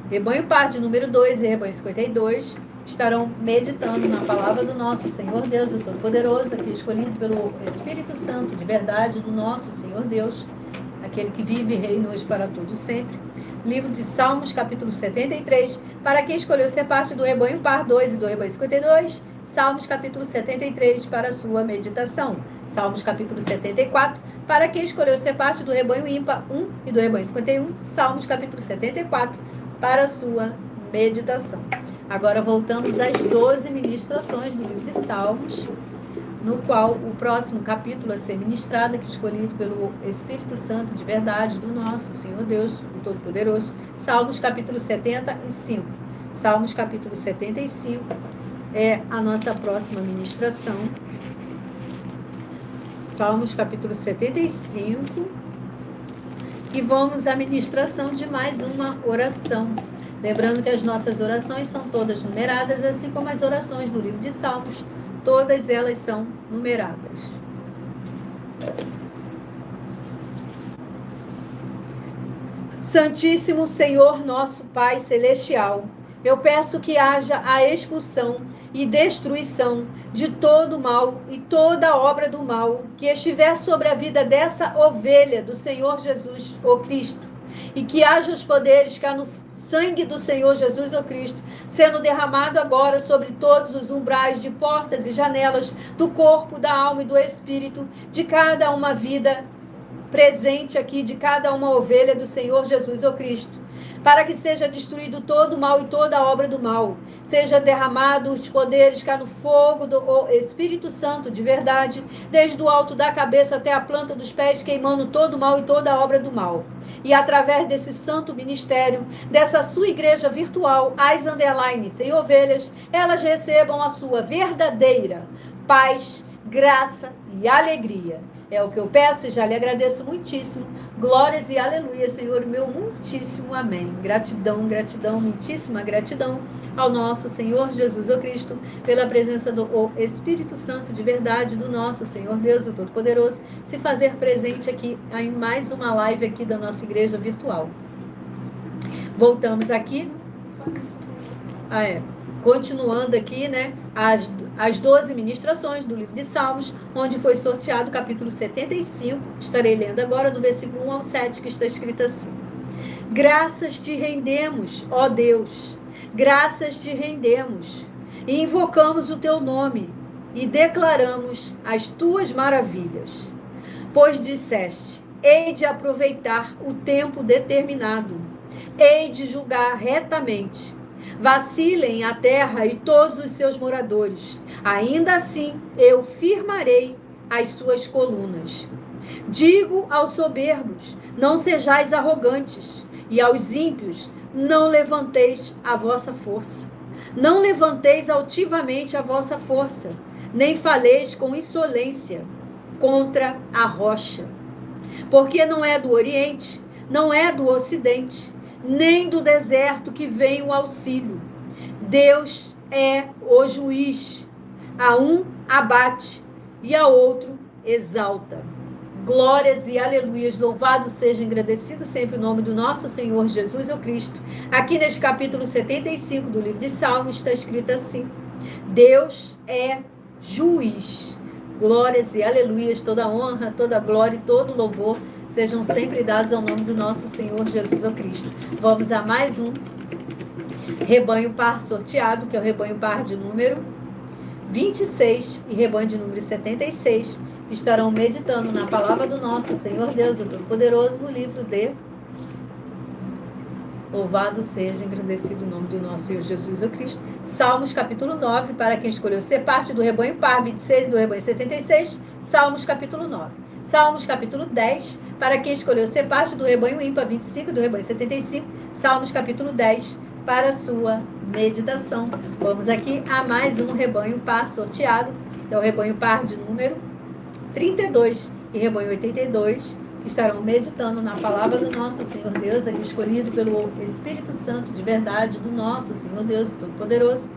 Rebanho par de número 2 e rebanho 52 estarão meditando na palavra do nosso Senhor Deus, o Todo-Poderoso, aqui escolhido pelo Espírito Santo de verdade do nosso Senhor Deus, aquele que vive e reina hoje para todos sempre. Livro de Salmos, capítulo 73, para quem escolheu ser parte do rebanho par 2 e do rebanho 52, Salmos, capítulo 73, para a sua meditação. Salmos, capítulo 74, para quem escolheu ser parte do rebanho ímpar 1 e do rebanho 51, Salmos, capítulo 74, para a sua meditação. Agora voltamos às 12 ministrações do livro de Salmos, no qual o próximo capítulo a ser ministrado, que é escolhido pelo Espírito Santo de verdade do nosso Senhor Deus, o Todo-Poderoso, Salmos capítulo 75. Salmos capítulo 75 é a nossa próxima ministração. Salmos capítulo 75. E vamos à ministração de mais uma oração. Lembrando que as nossas orações são todas numeradas, assim como as orações do livro de Salmos, todas elas são numeradas. Santíssimo Senhor, nosso Pai Celestial, eu peço que haja a expulsão e destruição de todo o mal e toda obra do mal que estiver sobre a vida dessa ovelha do Senhor Jesus, o Cristo, e que haja os poderes que há no sangue do Senhor Jesus, o Cristo, sendo derramado agora sobre todos os umbrais de portas e janelas do corpo, da alma e do espírito, de cada uma vida presente aqui, de cada uma ovelha do Senhor Jesus, o Cristo, para que seja destruído todo o mal e toda a obra do mal, seja derramado os poderes que há no fogo do Espírito Santo de verdade, desde o alto da cabeça até a planta dos pés, queimando todo o mal e toda a obra do mal. E através desse santo ministério, dessa sua igreja virtual, as underlines e ovelhas, elas recebam a sua verdadeira paz, graça e alegria. É o que eu peço e já lhe agradeço muitíssimo. Glórias e aleluia, Senhor meu, muitíssimo amém. Gratidão, gratidão, muitíssima gratidão ao nosso Senhor Jesus o Cristo, pela presença do Espírito Santo de verdade do nosso Senhor Deus, o Todo-Poderoso, se fazer presente aqui em mais uma live aqui da nossa igreja virtual. Voltamos aqui. Continuando aqui, né, as 12 ministrações do livro de Salmos, onde foi sorteado o capítulo 75, estarei lendo agora do versículo 1 ao 7, que está escrito assim: Graças te rendemos, ó Deus, graças te rendemos, e invocamos o teu nome, e declaramos as tuas maravilhas. Pois disseste, hei de aproveitar o tempo determinado, hei de julgar retamente. Vacilem a terra e todos os seus moradores. Ainda assim, eu firmarei as suas colunas. Digo aos soberbos, não sejais arrogantes, e aos ímpios, não levanteis a vossa força. Não levanteis altivamente a vossa força, nem faleis com insolência contra a rocha. Porque não é do Oriente, não é do Ocidente, nem do deserto que vem o auxílio. Deus é o juiz. A um abate e a outro exalta. Glórias e aleluias. Louvado seja, agradecido sempre o nome do nosso Senhor Jesus o Cristo. Aqui neste capítulo 75 do livro de Salmos está escrito assim: Deus é juiz. Glórias e aleluias, toda honra, toda glória e todo louvor sejam sempre dados ao nome do nosso Senhor Jesus Cristo. Vamos a mais um rebanho par sorteado, que é o rebanho par de número 26 e rebanho de número 76, que estarão meditando na palavra do nosso Senhor Deus, o Todo-Poderoso, no livro de Louvado seja, engrandecido o nome do nosso Senhor Jesus Cristo. Salmos capítulo 9, para quem escolheu ser parte do rebanho par 26 e do rebanho 76, Salmos capítulo 9. Salmos capítulo 10, para quem escolheu ser parte do rebanho ímpar 25 e do rebanho 75, Salmos capítulo 10, para a sua meditação. Vamos aqui a mais um rebanho par sorteado, que é o rebanho par de número 32 e rebanho 82, que estarão meditando na palavra do nosso Senhor Deus, aqui escolhido pelo Espírito Santo de verdade do nosso Senhor Deus Todo-Poderoso.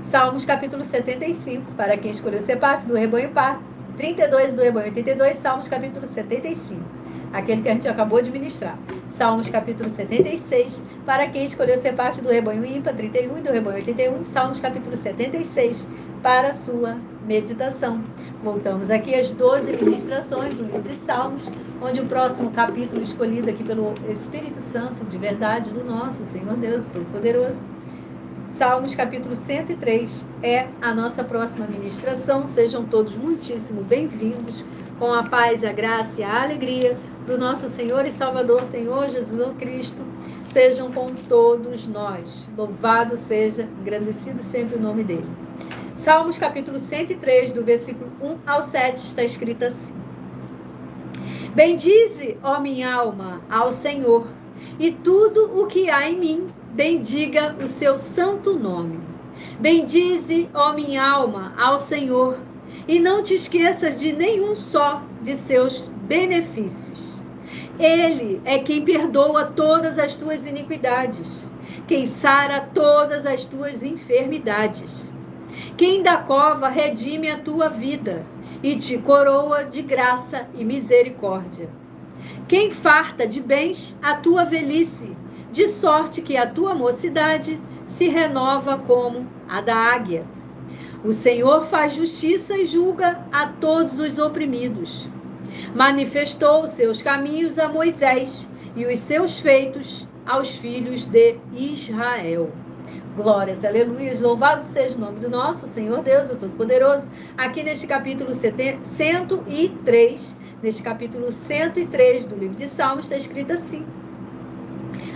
Salmos capítulo 75, para quem escolheu ser parte do rebanho par 32 do rebanho 82, Salmos capítulo 75, aquele que a gente acabou de ministrar. Salmos capítulo 76, para quem escolheu ser parte do rebanho ímpar 31 e do rebanho 81, Salmos capítulo 76, para a sua meditação. Voltamos aqui às 12 ministrações do livro de Salmos, onde o próximo capítulo escolhido aqui pelo Espírito Santo de verdade do nosso Senhor Deus Todo-Poderoso, Salmos capítulo 103 é a nossa próxima ministração. Sejam todos muitíssimo bem-vindos, com a paz, a graça e a alegria do nosso Senhor e Salvador, Senhor Jesus Cristo, sejam com todos nós. Louvado seja, engrandecido sempre o nome dele. Salmos capítulo 103, do versículo 1 ao 7, está escrito assim: Bendize, ó minha alma, ao Senhor, e tudo o que há em mim, bendiga o seu santo nome. Bendize, ó minha alma, ao Senhor, e não te esqueças de nenhum só de seus benefícios. Ele é quem perdoa todas as tuas iniquidades, quem sara todas as tuas enfermidades, quem da cova redime a tua vida e te coroa de graça e misericórdia, quem farta de bens a tua velhice, de sorte que a tua mocidade se renova como a da águia. O Senhor faz justiça e julga a todos os oprimidos. Manifestou os seus caminhos a Moisés e os seus feitos aos filhos de Israel. Glórias, aleluias, louvado seja o nome do nosso Senhor Deus, o Todo-Poderoso. Aqui neste capítulo 103, neste capítulo 103 do livro de Salmos, está escrito assim: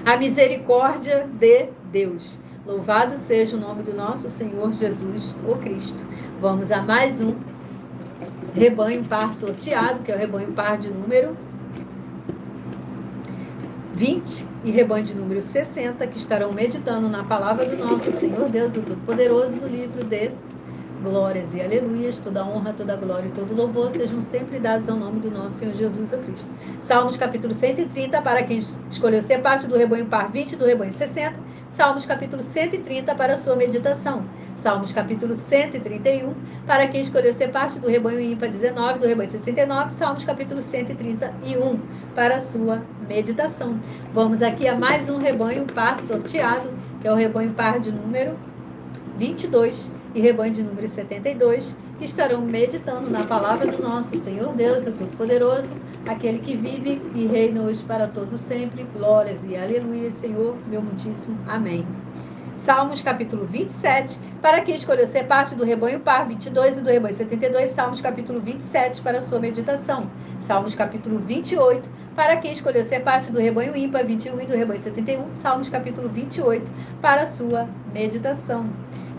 a misericórdia de Deus. Louvado seja o nome do nosso Senhor Jesus, o Cristo. Vamos a mais um rebanho par sorteado, que é o rebanho par de número 20 e rebanho de número 60, que estarão meditando na palavra do nosso Senhor Deus, o Todo-Poderoso, no livro de Glórias e aleluias, toda honra, toda glória e todo louvor sejam sempre dados ao nome do nosso Senhor Jesus Cristo. Salmos capítulo 130, para quem escolheu ser parte do rebanho par 20 e do rebanho 60. Salmos capítulo 130 para a sua meditação. Salmos capítulo 131, para quem escolheu ser parte do rebanho ímpar 19, do rebanho 69. Salmos capítulo 131 para a sua meditação. Vamos aqui a mais um rebanho par sorteado, que é o rebanho par de número 22 e rebanho de número 72, que estarão meditando na palavra do nosso Senhor Deus, o Todo-Poderoso, aquele que vive e reina hoje para todo sempre. Glórias e aleluia, Senhor, meu muitíssimo amém. Salmos capítulo 27, para quem escolheu ser parte do rebanho par 22 e do rebanho 72, Salmos capítulo 27 para a sua meditação. Salmos capítulo 28, para quem escolheu ser parte do rebanho ímpar 21 e do rebanho 71, Salmos capítulo 28 para a sua meditação.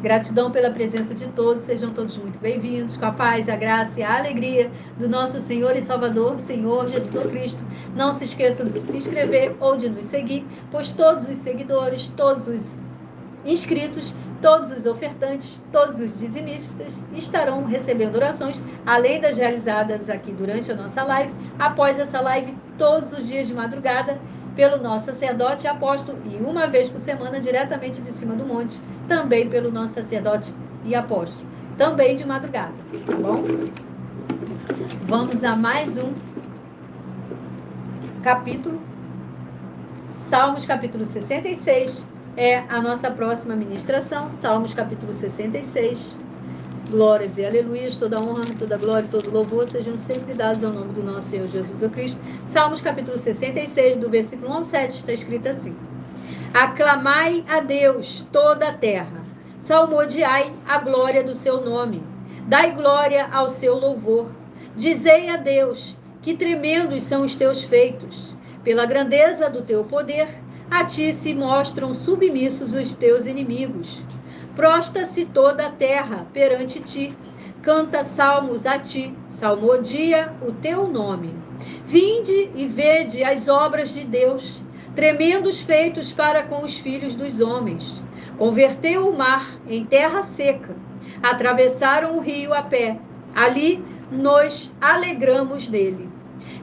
Gratidão pela presença de todos, sejam todos muito bem-vindos, com a paz, a graça e a alegria do nosso Senhor e Salvador, Senhor Jesus Cristo. Não se esqueçam de se inscrever ou de nos seguir, pois todos os seguidores, todos os inscritos, todos os ofertantes, todos os dizimistas estarão recebendo orações, além das realizadas aqui durante a nossa live, após essa live, todos os dias de madrugada, pelo nosso sacerdote e apóstolo, e uma vez por semana, diretamente de cima do monte, também pelo nosso sacerdote e apóstolo, também de madrugada, tá bom? Vamos a mais um capítulo, Salmos capítulo 66, é a nossa próxima ministração, Salmos capítulo 66. Glórias e aleluias, toda honra, toda glória, todo louvor sejam sempre dados ao nome do nosso Senhor Jesus Cristo. Salmos capítulo 66, do versículo 1 ao 7, está escrito assim: aclamai a Deus toda a terra, salmodiai a glória do seu nome, dai glória ao seu louvor. Dizei a Deus, que tremendos são os teus feitos. Pela grandeza do teu poder, a ti se mostram submissos os teus inimigos. Prosta-se toda a terra perante ti, canta salmos a ti, salmodia o teu nome. Vinde e vede as obras de Deus, tremendos feitos para com os filhos dos homens. Converteu o mar em terra seca, atravessaram o rio a pé, ali nos alegramos nele.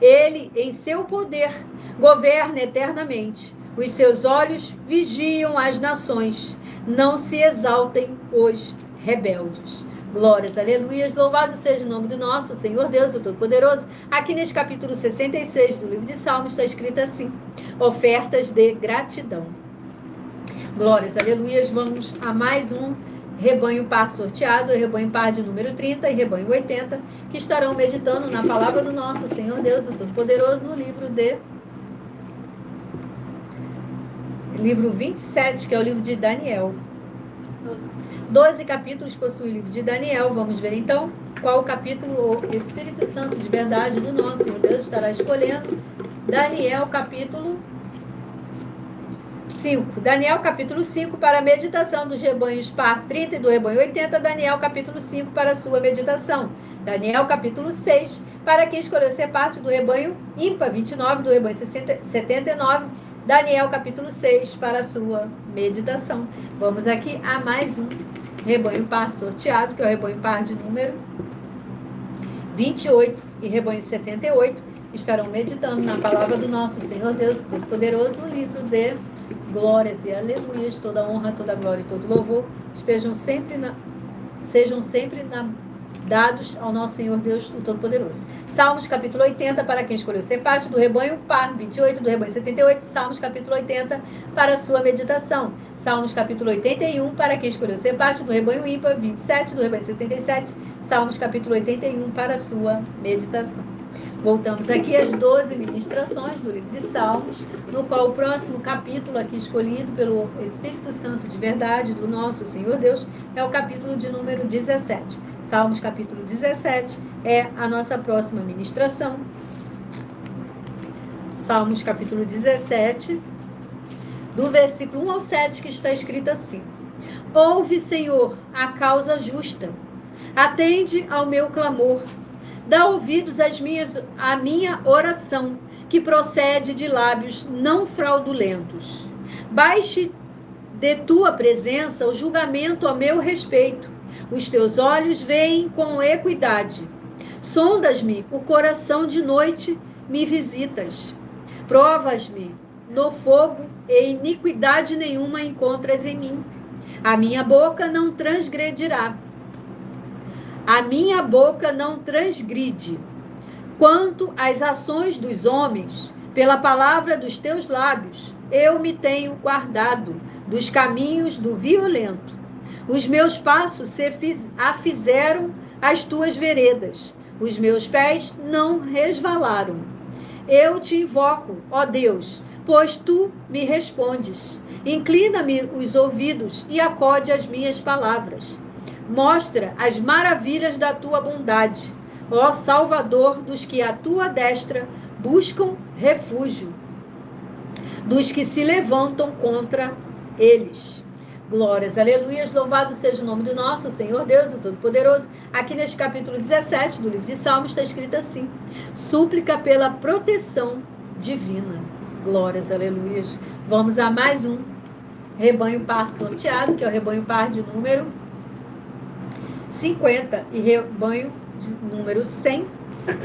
Ele, em seu poder, governa eternamente. Os seus olhos vigiam as nações. Não se exaltem os rebeldes. Glórias, aleluias, louvado seja o nome do nosso Senhor Deus, o Todo-Poderoso. Aqui neste capítulo 66 do livro de Salmos está escrito assim: ofertas de gratidão. Glórias, aleluias, vamos a mais um rebanho par sorteado, rebanho par de número 30 e rebanho 80, que estarão meditando na palavra do nosso Senhor Deus, o Todo-Poderoso, no livro 27, que é o livro de Daniel. 12 capítulos possui o livro de Daniel. Vamos ver então qual o capítulo o Espírito Santo de verdade do nosso Senhor Deus estará escolhendo. Daniel capítulo 5. Daniel capítulo 5 para a meditação dos rebanhos par 30 e do rebanho 80. Daniel capítulo 5 para a sua meditação. Daniel capítulo 6 para quem escolheu ser parte do rebanho ímpar 29, do rebanho 79. Daniel capítulo 6 para a sua meditação. Vamos aqui a mais um rebanho par sorteado, que é o rebanho par de número 28 e rebanho 78. Estarão meditando na palavra do nosso Senhor Deus Todo-Poderoso no livro de Glórias e aleluias, toda honra, toda glória e todo louvor sejam sempre dados ao nosso Senhor Deus, o Todo-Poderoso. Salmos capítulo 80, para quem escolheu ser parte do rebanho par 28, do rebanho 78. Salmos capítulo 80, para a sua meditação. Salmos capítulo 81, para quem escolheu ser parte do rebanho ímpar 27, do rebanho 77. Salmos capítulo 81, para a sua meditação. Voltamos aqui às 12 ministrações do livro de Salmos, no qual o próximo capítulo aqui escolhido pelo Espírito Santo de verdade do nosso Senhor Deus é o capítulo de número 17. Salmos capítulo 17 é a nossa próxima ministração. Salmos capítulo 17, do versículo 1 ao 7, que está escrito assim: ouve, Senhor, a causa justa, atende ao meu clamor. Dá ouvidos à minha oração, que procede de lábios não fraudulentos. Baixe de tua presença o julgamento a meu respeito. Os teus olhos veem com equidade. Sondas-me o coração de noite, me visitas. Provas-me no fogo e iniquidade nenhuma encontras em mim. A minha boca não transgredirá. A minha boca não transgride. Quanto às ações dos homens, pela palavra dos teus lábios, eu me tenho guardado dos caminhos do violento. Os meus passos se afizeram às tuas veredas. Os meus pés não resvalaram. Eu te invoco, ó Deus, pois tu me respondes. Inclina-me os ouvidos e acode às minhas palavras. Mostra as maravilhas da tua bondade, ó Salvador dos que à tua destra buscam refúgio, dos que se levantam contra eles. Glórias, aleluias, louvado seja o nome do nosso Senhor Deus, o Todo-Poderoso. Aqui neste capítulo 17 do livro de Salmos está escrito assim: súplica pela proteção divina. Glórias, aleluias. Vamos a mais um rebanho par sorteado, que é o rebanho par de número 50 e rebanho de número 100,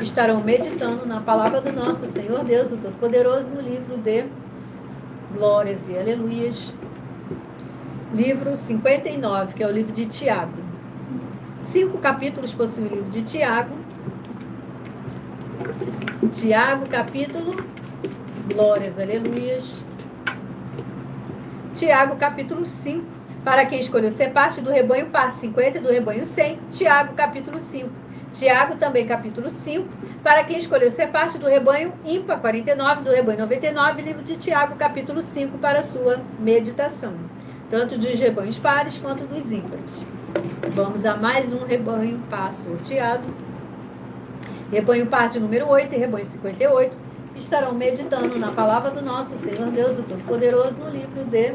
estarão meditando na palavra do nosso Senhor Deus, o Todo-Poderoso, no livro de Glórias e aleluias, livro 59, que é o livro de Tiago. 5 capítulos possui o livro de Tiago. Tiago, capítulo, glórias, aleluias. Tiago, capítulo 5, para quem escolheu ser parte do rebanho par 50 e do rebanho 100, Tiago, capítulo 5. Tiago, também capítulo 5, para quem escolheu ser parte do rebanho ímpar 49, do rebanho 99, livro de Tiago, capítulo 5, para sua meditação, tanto dos rebanhos pares quanto dos ímpares. Vamos a mais um rebanho par sorteado. Rebanho par de número 8 e rebanho 58 estarão meditando na palavra do nosso Senhor Deus, o Todo-Poderoso, no livro de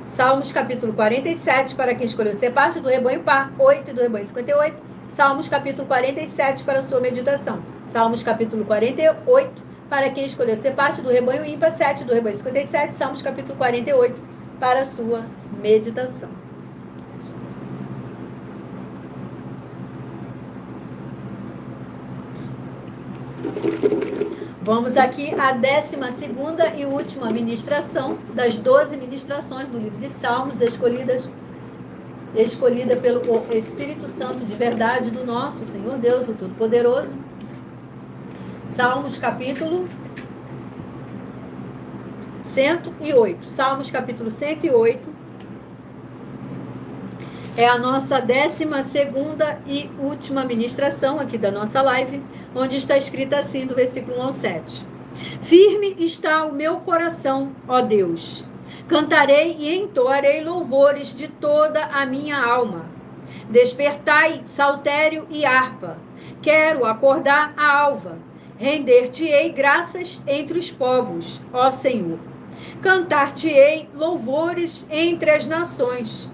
Salmos, capítulo 47, para quem escolheu ser parte do rebanho par 8 e do rebanho 58. Salmos, capítulo 47, para sua meditação. Salmos, capítulo 48, para quem escolheu ser parte do rebanho ímpar 7 do rebanho 57. Salmos, capítulo 48, para sua meditação. Vamos aqui à 12ª e última ministração das 12 ministrações do livro de Salmos, escolhida pelo Espírito Santo de verdade do nosso Senhor Deus, o Todo-Poderoso. Salmos, capítulo 108. Salmos, capítulo 108. É a nossa 12ª e última ministração aqui da nossa live, onde está escrita assim, do versículo 1 ao 7. Firme está o meu coração, ó Deus. Cantarei e entoarei louvores de toda a minha alma. Despertai saltério e harpa. Quero acordar a alva. Render-te-ei graças entre os povos, ó Senhor. Cantar-te-ei louvores entre as nações.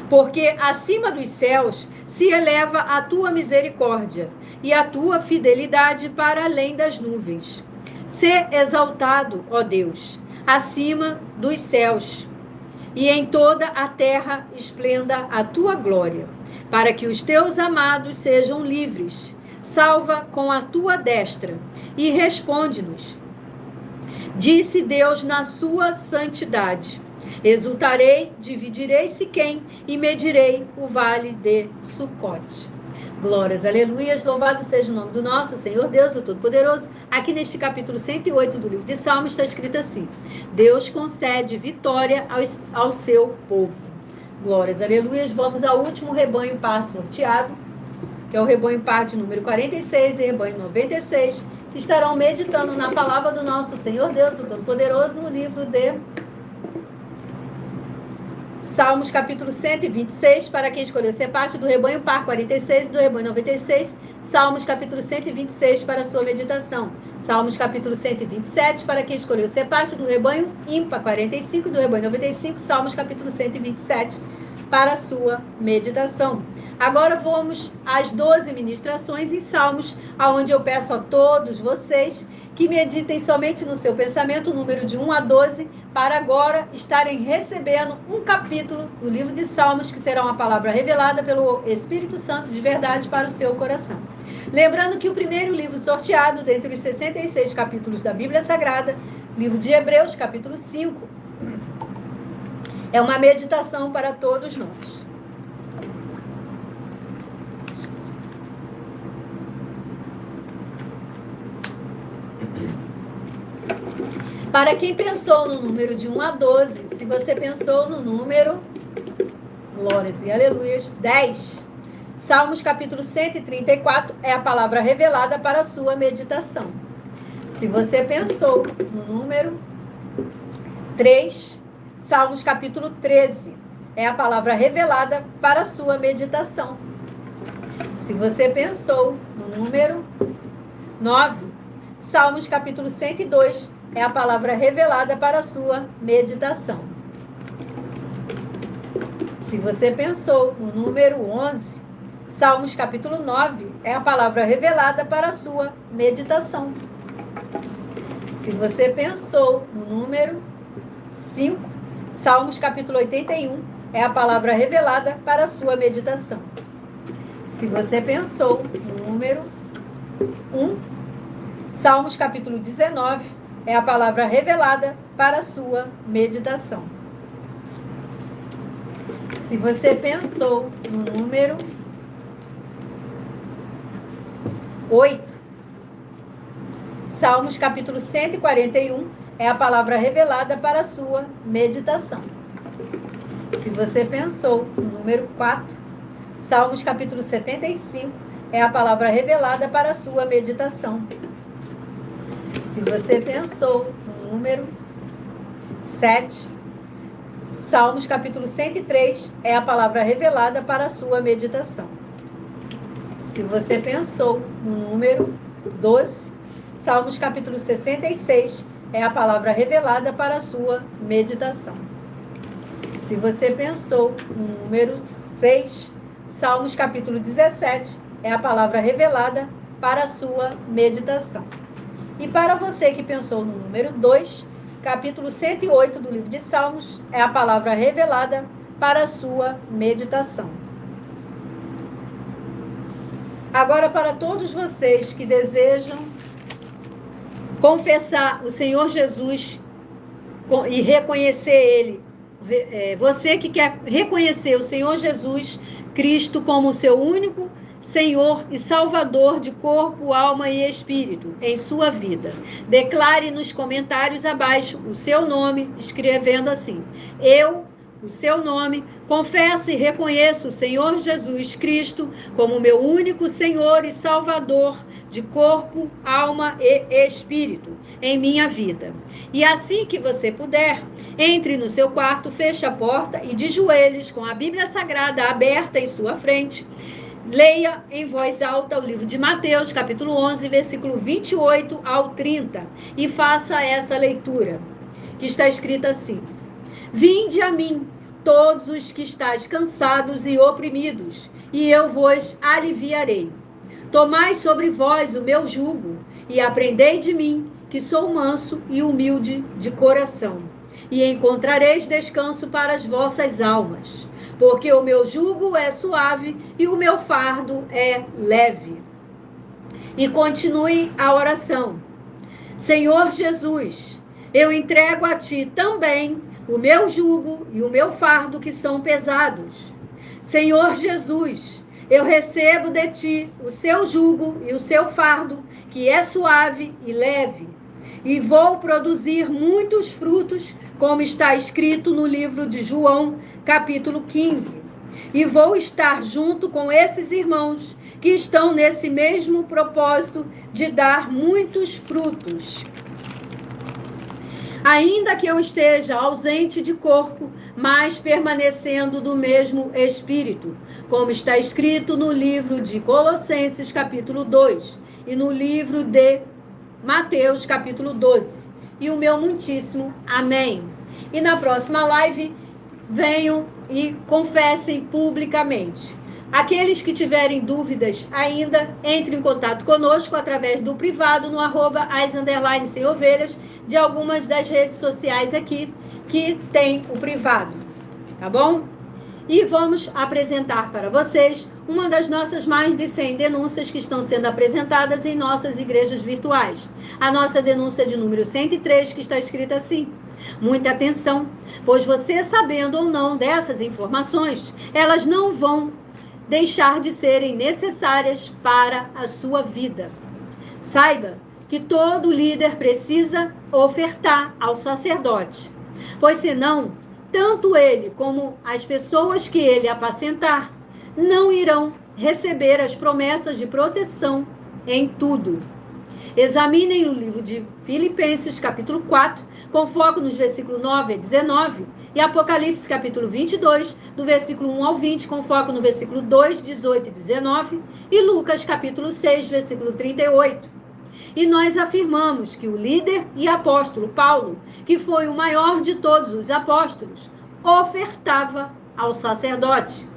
Porque acima dos céus se eleva a tua misericórdia e a tua fidelidade para além das nuvens. Sê exaltado, ó Deus, acima dos céus, e em toda a terra esplenda a tua glória, para que os teus amados sejam livres. Salva com a tua destra e responde-nos. Disse Deus na sua santidade. Exultarei, dividirei Siquém e medirei o vale de Sucote. Glórias, aleluias, louvado seja o nome do nosso Senhor Deus, o Todo-Poderoso. Aqui neste capítulo 108 do livro de Salmos está escrito assim: Deus concede vitória ao seu povo. Glórias, aleluias. Vamos ao último rebanho par sorteado, que é o rebanho par de número 46 e rebanho 96, que estarão meditando na palavra do nosso Senhor Deus, o Todo-Poderoso, no livro de Salmos, capítulo 126, para quem escolheu ser parte do rebanho par 46 e do rebanho 96. Salmos, capítulo 126, para a sua meditação. Salmos, capítulo 127, para quem escolheu ser parte do rebanho ímpar 45 e do rebanho 95. Salmos, capítulo 127, para a sua meditação. Agora vamos às 12 ministrações em Salmos, aonde eu peço a todos vocês que meditem somente no seu pensamento, o número de 1 a 12, para agora estarem recebendo um capítulo do livro de Salmos, que será uma palavra revelada pelo Espírito Santo de verdade para o seu coração. Lembrando que o primeiro livro sorteado, dentre os 66 capítulos da Bíblia Sagrada, livro de Hebreus, capítulo 5, é uma meditação para todos nós. Para quem pensou no número de 1 a 12, se você pensou no número, glórias e aleluias, 10. Salmos capítulo 134 é a palavra revelada para a sua meditação. Se você pensou no número 3, Salmos capítulo 13 é a palavra revelada para a sua meditação. Se você pensou no número 9, Salmos capítulo 102 é a palavra revelada para a sua meditação. Se você pensou no número 11, Salmos capítulo 9 é a palavra revelada para a sua meditação. Se você pensou no número 5, Salmos capítulo 81 é a palavra revelada para a sua meditação. Se você pensou no número 1, Salmos capítulo 19 é a palavra revelada para a sua meditação. Se você pensou no número 8, Salmos capítulo 141 é a palavra revelada para a sua meditação. Se você pensou no número 4, Salmos capítulo 75 é a palavra revelada para a sua meditação. Se você pensou no número 7, Salmos capítulo 103 é a palavra revelada para a sua meditação. Se você pensou no número 12, Salmos capítulo 66 é a palavra revelada para a sua meditação. Se você pensou no número 6, Salmos capítulo 17 é a palavra revelada para a sua meditação. E para você que pensou no número 2, capítulo 108 do livro de Salmos é a palavra revelada para a sua meditação. Agora, para todos vocês que desejam confessar o Senhor Jesus e reconhecer Ele, você que quer reconhecer o Senhor Jesus Cristo como o seu único Senhor e Salvador de corpo, alma e espírito em sua vida, declare nos comentários abaixo o seu nome, escrevendo assim: eu, o seu nome, confesso e reconheço o Senhor Jesus Cristo como meu único Senhor e Salvador de corpo, alma e espírito em minha vida. E assim que você puder, entre no seu quarto, feche a porta e de joelhos, com a Bíblia Sagrada aberta em sua frente, leia em voz alta o livro de Mateus, capítulo 11, versículo 28 ao 30, e faça essa leitura, que está escrita assim: vinde a mim, todos os que estáis cansados e oprimidos, e eu vos aliviarei. Tomai sobre vós o meu jugo, e aprendei de mim, que sou manso e humilde de coração, e encontrareis descanso para as vossas almas, porque o meu jugo é suave e o meu fardo é leve. E continue a oração: Senhor Jesus, eu entrego a ti também o meu jugo e o meu fardo que são pesados. Senhor Jesus, eu recebo de ti o seu jugo e o seu fardo, que é suave e leve, e vou produzir muitos frutos, como está escrito no livro de João, capítulo 15. E vou estar junto com esses irmãos que estão nesse mesmo propósito de dar muitos frutos. Ainda que eu esteja ausente de corpo, mas permanecendo do mesmo espírito, como está escrito no livro de Colossenses, capítulo 2, e no livro de Mateus, capítulo 12. E o meu muitíssimo amém. E na próxima live, venham e confessem publicamente. Aqueles que tiverem dúvidas ainda, entrem em contato conosco através do privado no @as_sem-ovelhas de algumas das redes sociais aqui que tem o privado, tá bom? E vamos apresentar para vocês uma das nossas mais de 100 denúncias que estão sendo apresentadas em nossas igrejas virtuais. A nossa denúncia de número 103, que está escrita assim: muita atenção, pois você, sabendo ou não dessas informações, elas não vão deixar de serem necessárias para a sua vida. Saiba que todo líder precisa ofertar ao sacerdote, pois senão, tanto ele como as pessoas que ele apacentar não irão receber as promessas de proteção em tudo. Examinem o livro de Filipenses, capítulo 4, com foco nos versículos 9 a 19, e Apocalipse, capítulo 22, do versículo 1 ao 20, com foco no versículo 2, 18 e 19, e Lucas, capítulo 6, versículo 38. E nós afirmamos que o líder e apóstolo Paulo, que foi o maior de todos os apóstolos, ofertava ao sacerdote.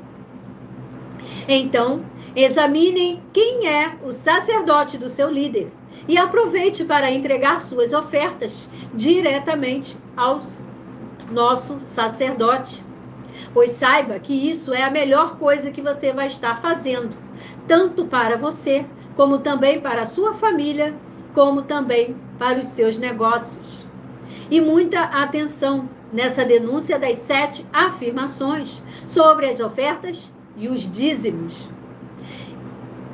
Então, examinem quem é o sacerdote do seu líder e aproveite para entregar suas ofertas diretamente ao nosso sacerdote. Pois saiba que isso é a melhor coisa que você vai estar fazendo, tanto para você, como também para a sua família, como também para os seus negócios. E muita atenção nessa denúncia das 7 afirmações sobre as ofertas e os dízimos.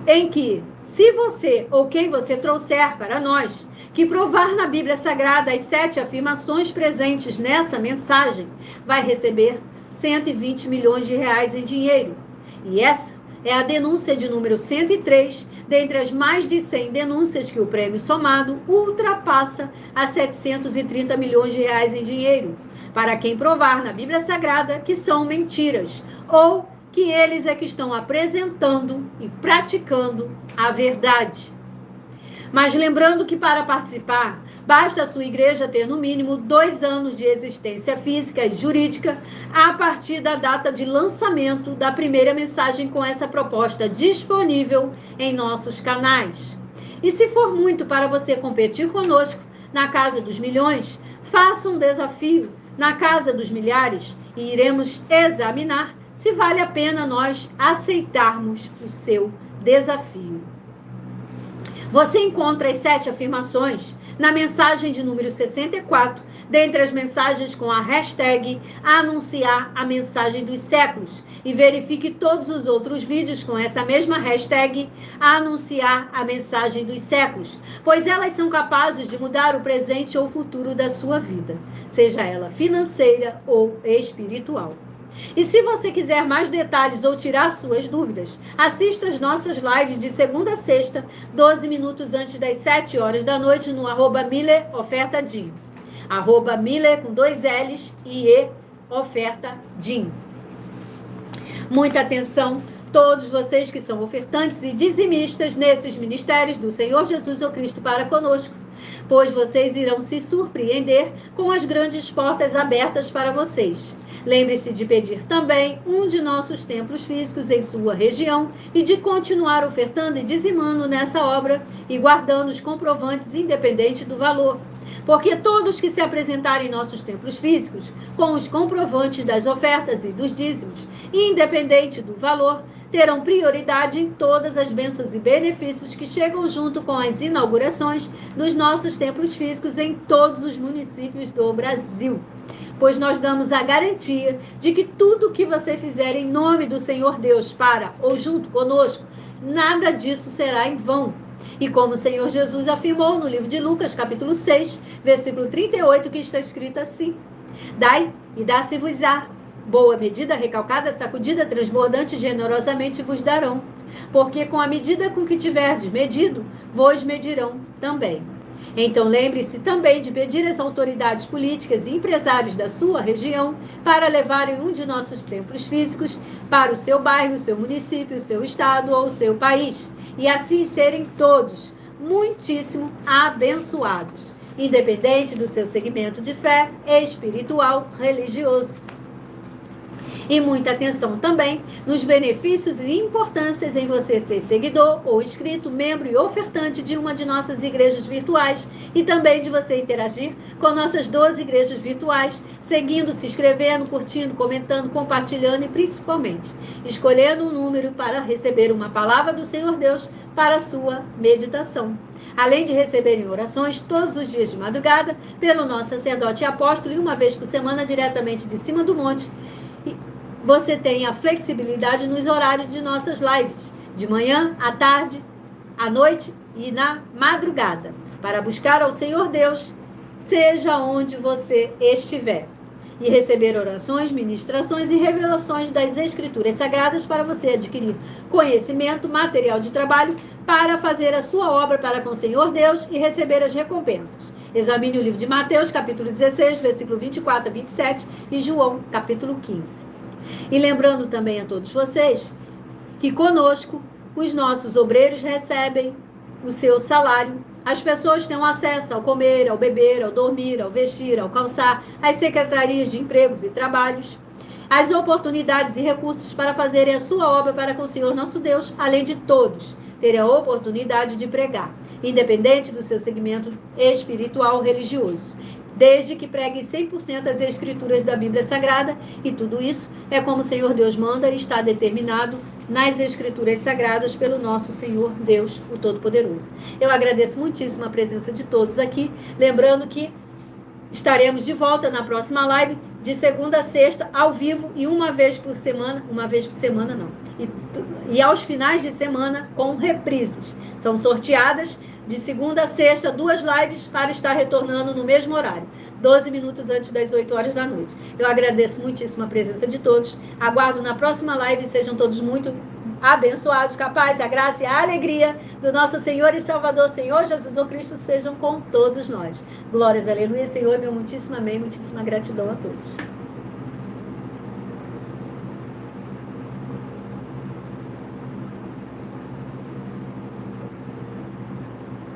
em que, se você ou quem você trouxer para nós, que provar na Bíblia Sagrada as 7 afirmações presentes nessa mensagem, vai receber 120 milhões de reais em dinheiro. E essa é a denúncia de número 103, dentre as mais de 100 denúncias que o prêmio somado ultrapassa a 730 milhões de reais em dinheiro, para quem provar na Bíblia Sagrada que são mentiras, ou que eles é que estão apresentando e praticando a verdade. Mas lembrando que para participar, basta a sua igreja ter no mínimo 2 anos de existência física e jurídica a partir da data de lançamento da primeira mensagem com essa proposta disponível em nossos canais. E se for muito para você competir conosco na Casa dos Milhões, faça um desafio na Casa dos Milhares e iremos examinar se vale a pena nós aceitarmos o seu desafio. Você encontra as 7 afirmações na mensagem de número 64, dentre as mensagens com a hashtag anunciar a mensagem dos séculos, e verifique todos os outros vídeos com essa mesma hashtag anunciar a mensagem dos séculos, pois elas são capazes de mudar o presente ou o futuro da sua vida, seja ela financeira ou espiritual. E se você quiser mais detalhes ou tirar suas dúvidas, assista as nossas lives de segunda a sexta, 12 minutos antes das 7 horas da noite, no @MillerOfertaDin. @Miller com 2 L's e E OfertaDin. Muita atenção, todos vocês que são ofertantes e dizimistas nesses ministérios do Senhor Jesus ou Cristo para conosco, pois vocês irão se surpreender com as grandes portas abertas para vocês. Lembre-se de pedir também um de nossos templos físicos em sua região e de continuar ofertando e dizimando nessa obra e guardando os comprovantes independente do valor. Porque todos que se apresentarem em nossos templos físicos com os comprovantes das ofertas e dos dízimos, independente do valor, terão prioridade em todas as bênçãos e benefícios que chegam junto com as inaugurações dos nossos templos físicos em todos os municípios do Brasil. Pois nós damos a garantia de que tudo que você fizer em nome do Senhor Deus para ou junto conosco, nada disso será em vão. E como o Senhor Jesus afirmou no livro de Lucas, capítulo 6, versículo 38, que está escrito assim: Dai e dá-se-vos-á. Boa medida, recalcada, sacudida, transbordante, generosamente vos darão. Porque com a medida com que tiverdes medido, vos medirão também. Então lembre-se também de pedir às autoridades políticas e empresários da sua região para levarem um de nossos templos físicos para o seu bairro, o seu município, o seu estado ou o seu país. E assim serem todos muitíssimo abençoados, independente do seu segmento de fé espiritual, religioso. E muita atenção também nos benefícios e importâncias em você ser seguidor ou inscrito, membro e ofertante de uma de nossas igrejas virtuais e também de você interagir com nossas 12 igrejas virtuais, seguindo, se inscrevendo, curtindo, comentando, compartilhando e principalmente escolhendo um número para receber uma palavra do Senhor Deus para a sua meditação. Além de receberem orações todos os dias de madrugada pelo nosso sacerdote e apóstolo e uma vez por semana diretamente de cima do monte, você tem a flexibilidade nos horários de nossas lives, de manhã, à tarde, à noite e na madrugada, para buscar ao Senhor Deus, seja onde você estiver, e receber orações, ministrações e revelações das Escrituras Sagradas para você adquirir conhecimento, material de trabalho, para fazer a sua obra para com o Senhor Deus e receber as recompensas. Examine o livro de Mateus, capítulo 16, versículo 24 a 27 e João, capítulo 15. E lembrando também a todos vocês que conosco os nossos obreiros recebem o seu salário. As pessoas têm acesso ao comer, ao beber, ao dormir, ao vestir, ao calçar, às secretarias de empregos e trabalhos, as oportunidades e recursos para fazerem a sua obra para com o Senhor nosso Deus, além de todos terem a oportunidade de pregar, independente do seu segmento espiritual ou religioso, desde que pregue 100% as escrituras da Bíblia Sagrada, e tudo isso é como o Senhor Deus manda e está determinado nas escrituras sagradas pelo nosso Senhor Deus, o Todo-Poderoso. Eu agradeço muitíssimo a presença de todos aqui, lembrando que estaremos de volta na próxima live, de segunda a sexta, ao vivo, e uma vez por semana não, e aos finais de semana com reprises. São sorteadas de segunda a sexta, 2 lives para estar retornando no mesmo horário, 12 minutos antes das 8 horas da noite. Eu agradeço muitíssimo a presença de todos, aguardo na próxima live, sejam todos muito abençoados, capazes, a graça e a alegria do nosso Senhor e Salvador, Senhor Jesus ou Cristo, sejam com todos nós. Glórias, aleluia, Senhor, meu muitíssimo amém, muitíssima gratidão a todos.